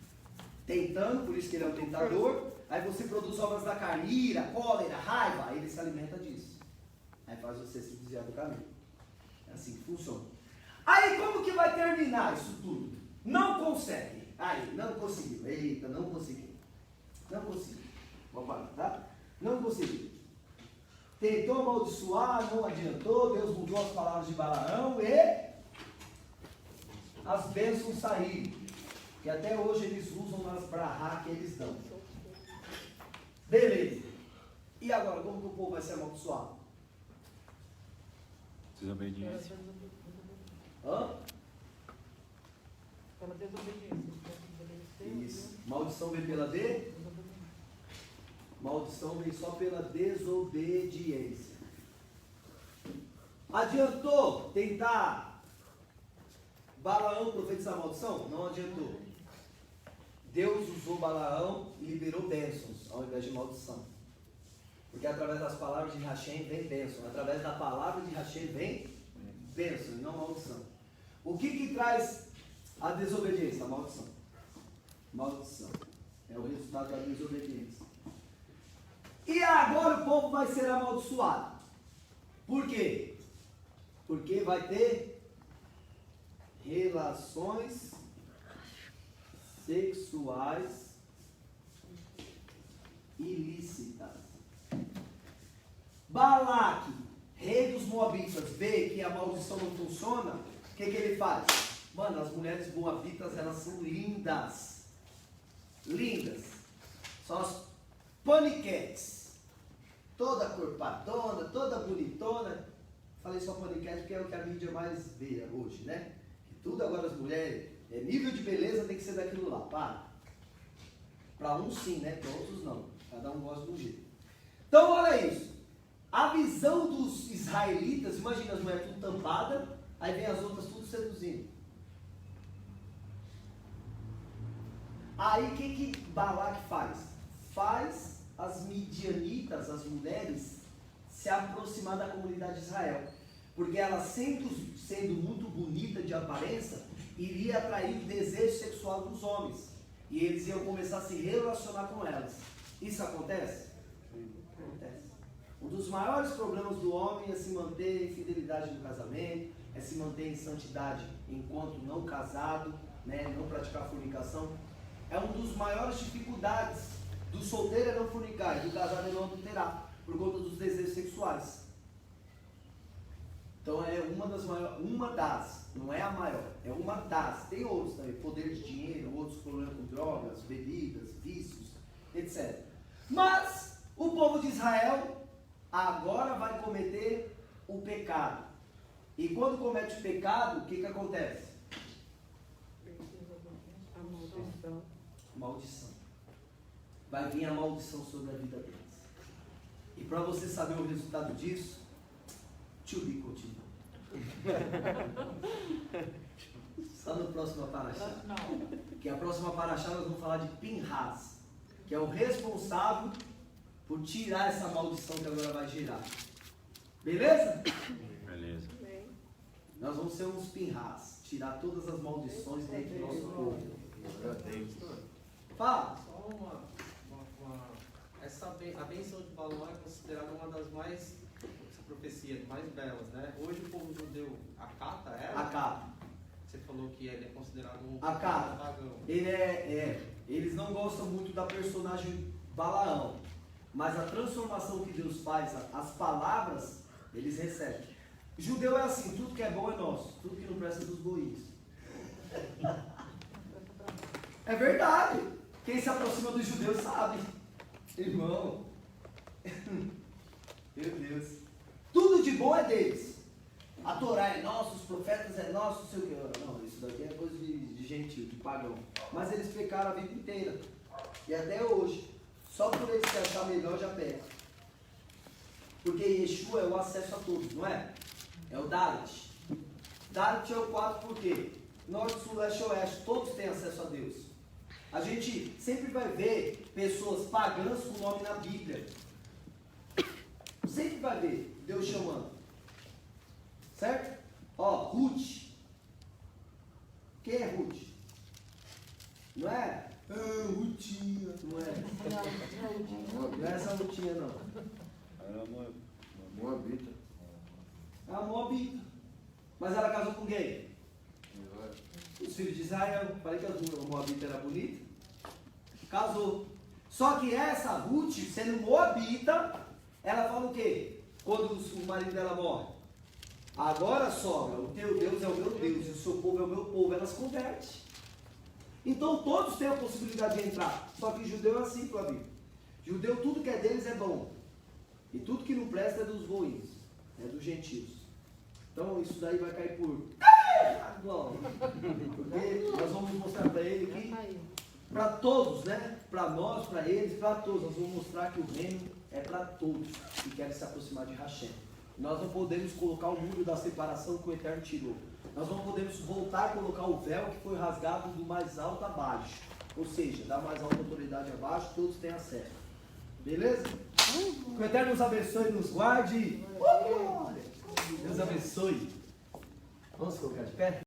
tentando, por isso que ele é o tentador. Aí você produz obras da carne, ira, cólera, raiva, aí ele se alimenta disso. Aí faz você se desviar do caminho. É assim que funciona. Aí como que vai terminar isso tudo? Não consegue. Aí, não conseguiu. Eita, não conseguiu. Não conseguiu. Vamos parar, tá? Não conseguiu. Tentou amaldiçoar, não adiantou. Deus mudou as palavras de Balaão e as bênçãos saíram. Que até hoje eles usam nas brahá que eles dão. Beleza. E agora, como que o povo vai ser amaldiçoado? Desobediência. Hã? Pela desobediência. Isso. Maldição vem pela Maldição vem só pela desobediência. Adiantou tentar Balaão profetizar maldição? Não adiantou. Deus usou Balaão e liberou bênçãos ao invés de maldição. Porque através das palavras de Hashem vem bênção. Através da palavra de Hashem vem bênção e não maldição. O que traz a desobediência? A maldição. Maldição. É o resultado da desobediência. E agora o povo vai ser amaldiçoado. Por quê? Porque vai ter relações sexuais ilícitas. Balaque, rei dos Moabitas, vê que a maldição não funciona. O que ele faz? Mano, as mulheres moabitas, elas são lindas. Lindas. São as paniquetes. Toda corpadona, toda bonitona. Falei só paniquete porque é o que a mídia mais vê hoje, né? E tudo agora as mulheres, nível de beleza tem que ser daquilo lá. Para uns sim, né? Para outros não. Cada um gosta de um jeito. Então olha isso. A visão dos israelitas, imagina as mulheres tudo tampadas, aí vem as outras tudo seduzindo. Aí o que Balaque faz? Faz as midianitas, as mulheres, se aproximar da comunidade de Israel. Porque ela, sendo muito bonita de aparência, iria atrair o desejo sexual dos homens. E eles iam começar a se relacionar com elas. Isso acontece? Acontece. Um dos maiores problemas do homem é se manter em fidelidade no casamento, é se manter em santidade enquanto não casado, né, não praticar fornicação. É uma das maiores dificuldades do solteiro é não fornicar e do casado é não adulterar, por conta dos desejos sexuais. Então é uma das, não é a maior, é uma das. Tem outros também, poder de dinheiro, outros problemas com drogas, bebidas, vícios, etc. Mas o povo de Israel agora vai cometer o pecado. E quando comete o pecado, o que acontece? A maldição. Maldição. Vai vir a maldição sobre a vida deles. E para você saber o resultado disso, to be continua. Só no próximo Paraxá. Que a próxima Paraxá nós vamos falar de Pinhas, que é o responsável por tirar essa maldição que agora vai girar. Beleza? Beleza. Nós vamos ser uns Pinhas, tirar todas as maldições dentro do nosso povo. Fala. Só a bênção de Balaão é considerada uma das mais, essa profecia, mais belas, né? Hoje o povo judeu acata ela. Acata. Você falou que ele é considerado um Acata. pagão. Eles não gostam muito da personagem Balaão, mas a transformação que Deus faz, as palavras, eles recebem. Judeu é assim, tudo que é bom é nosso, tudo que não presta é dos bois. É verdade. Quem se aproxima dos judeus sabe. Irmão. Meu Deus. Tudo de bom é deles. A Torá é nossa, os profetas é nosso, não sei o que. Não, isso daqui é coisa de gentil, de pagão. Mas eles pecaram a vida inteira. E até hoje. Só por eles se achar melhor já pecam. Porque Yeshua é o acesso a todos, não é? É o Dalet. Dalet é o 4 por quê? Norte, sul, leste e oeste. Todos têm acesso a Deus. A gente sempre vai ver pessoas pagãs com nome na Bíblia. Sempre vai ver Deus chamando. Certo? Ó, Ruth. Quem é Ruth? Não é? Rutinha. Não é? Não é essa Rutinha, não. Era uma Moabita. É a Moabita. Mas ela casou com quem? Os filhos de Israel. Falei que a Moabita era bonita. Casou. Só que essa Ruth, sendo Moabita, ela fala o quê? Quando o marido dela morre. Agora, sogra, o teu Deus é o meu Deus e o seu povo é o meu povo. Ela se converte. Então todos têm a possibilidade de entrar. Só que judeu é assim, Flavinho. Judeu, tudo que é deles é bom. E tudo que não presta é dos ruins. É dos gentios. Então isso daí vai cair por... Porque nós vamos mostrar para ele que... Para todos, né? Para nós, para eles, para todos. Nós vamos mostrar que o reino é para todos que querem se aproximar de Hashem. Nós não podemos colocar o muro da separação que o Eterno tirou. Nós não podemos voltar a colocar o véu que foi rasgado do mais alto a baixo. Ou seja, da mais alta autoridade abaixo, todos têm acesso. Beleza? Que o Eterno nos abençoe e nos guarde. Deus abençoe. Vamos colocar de pé?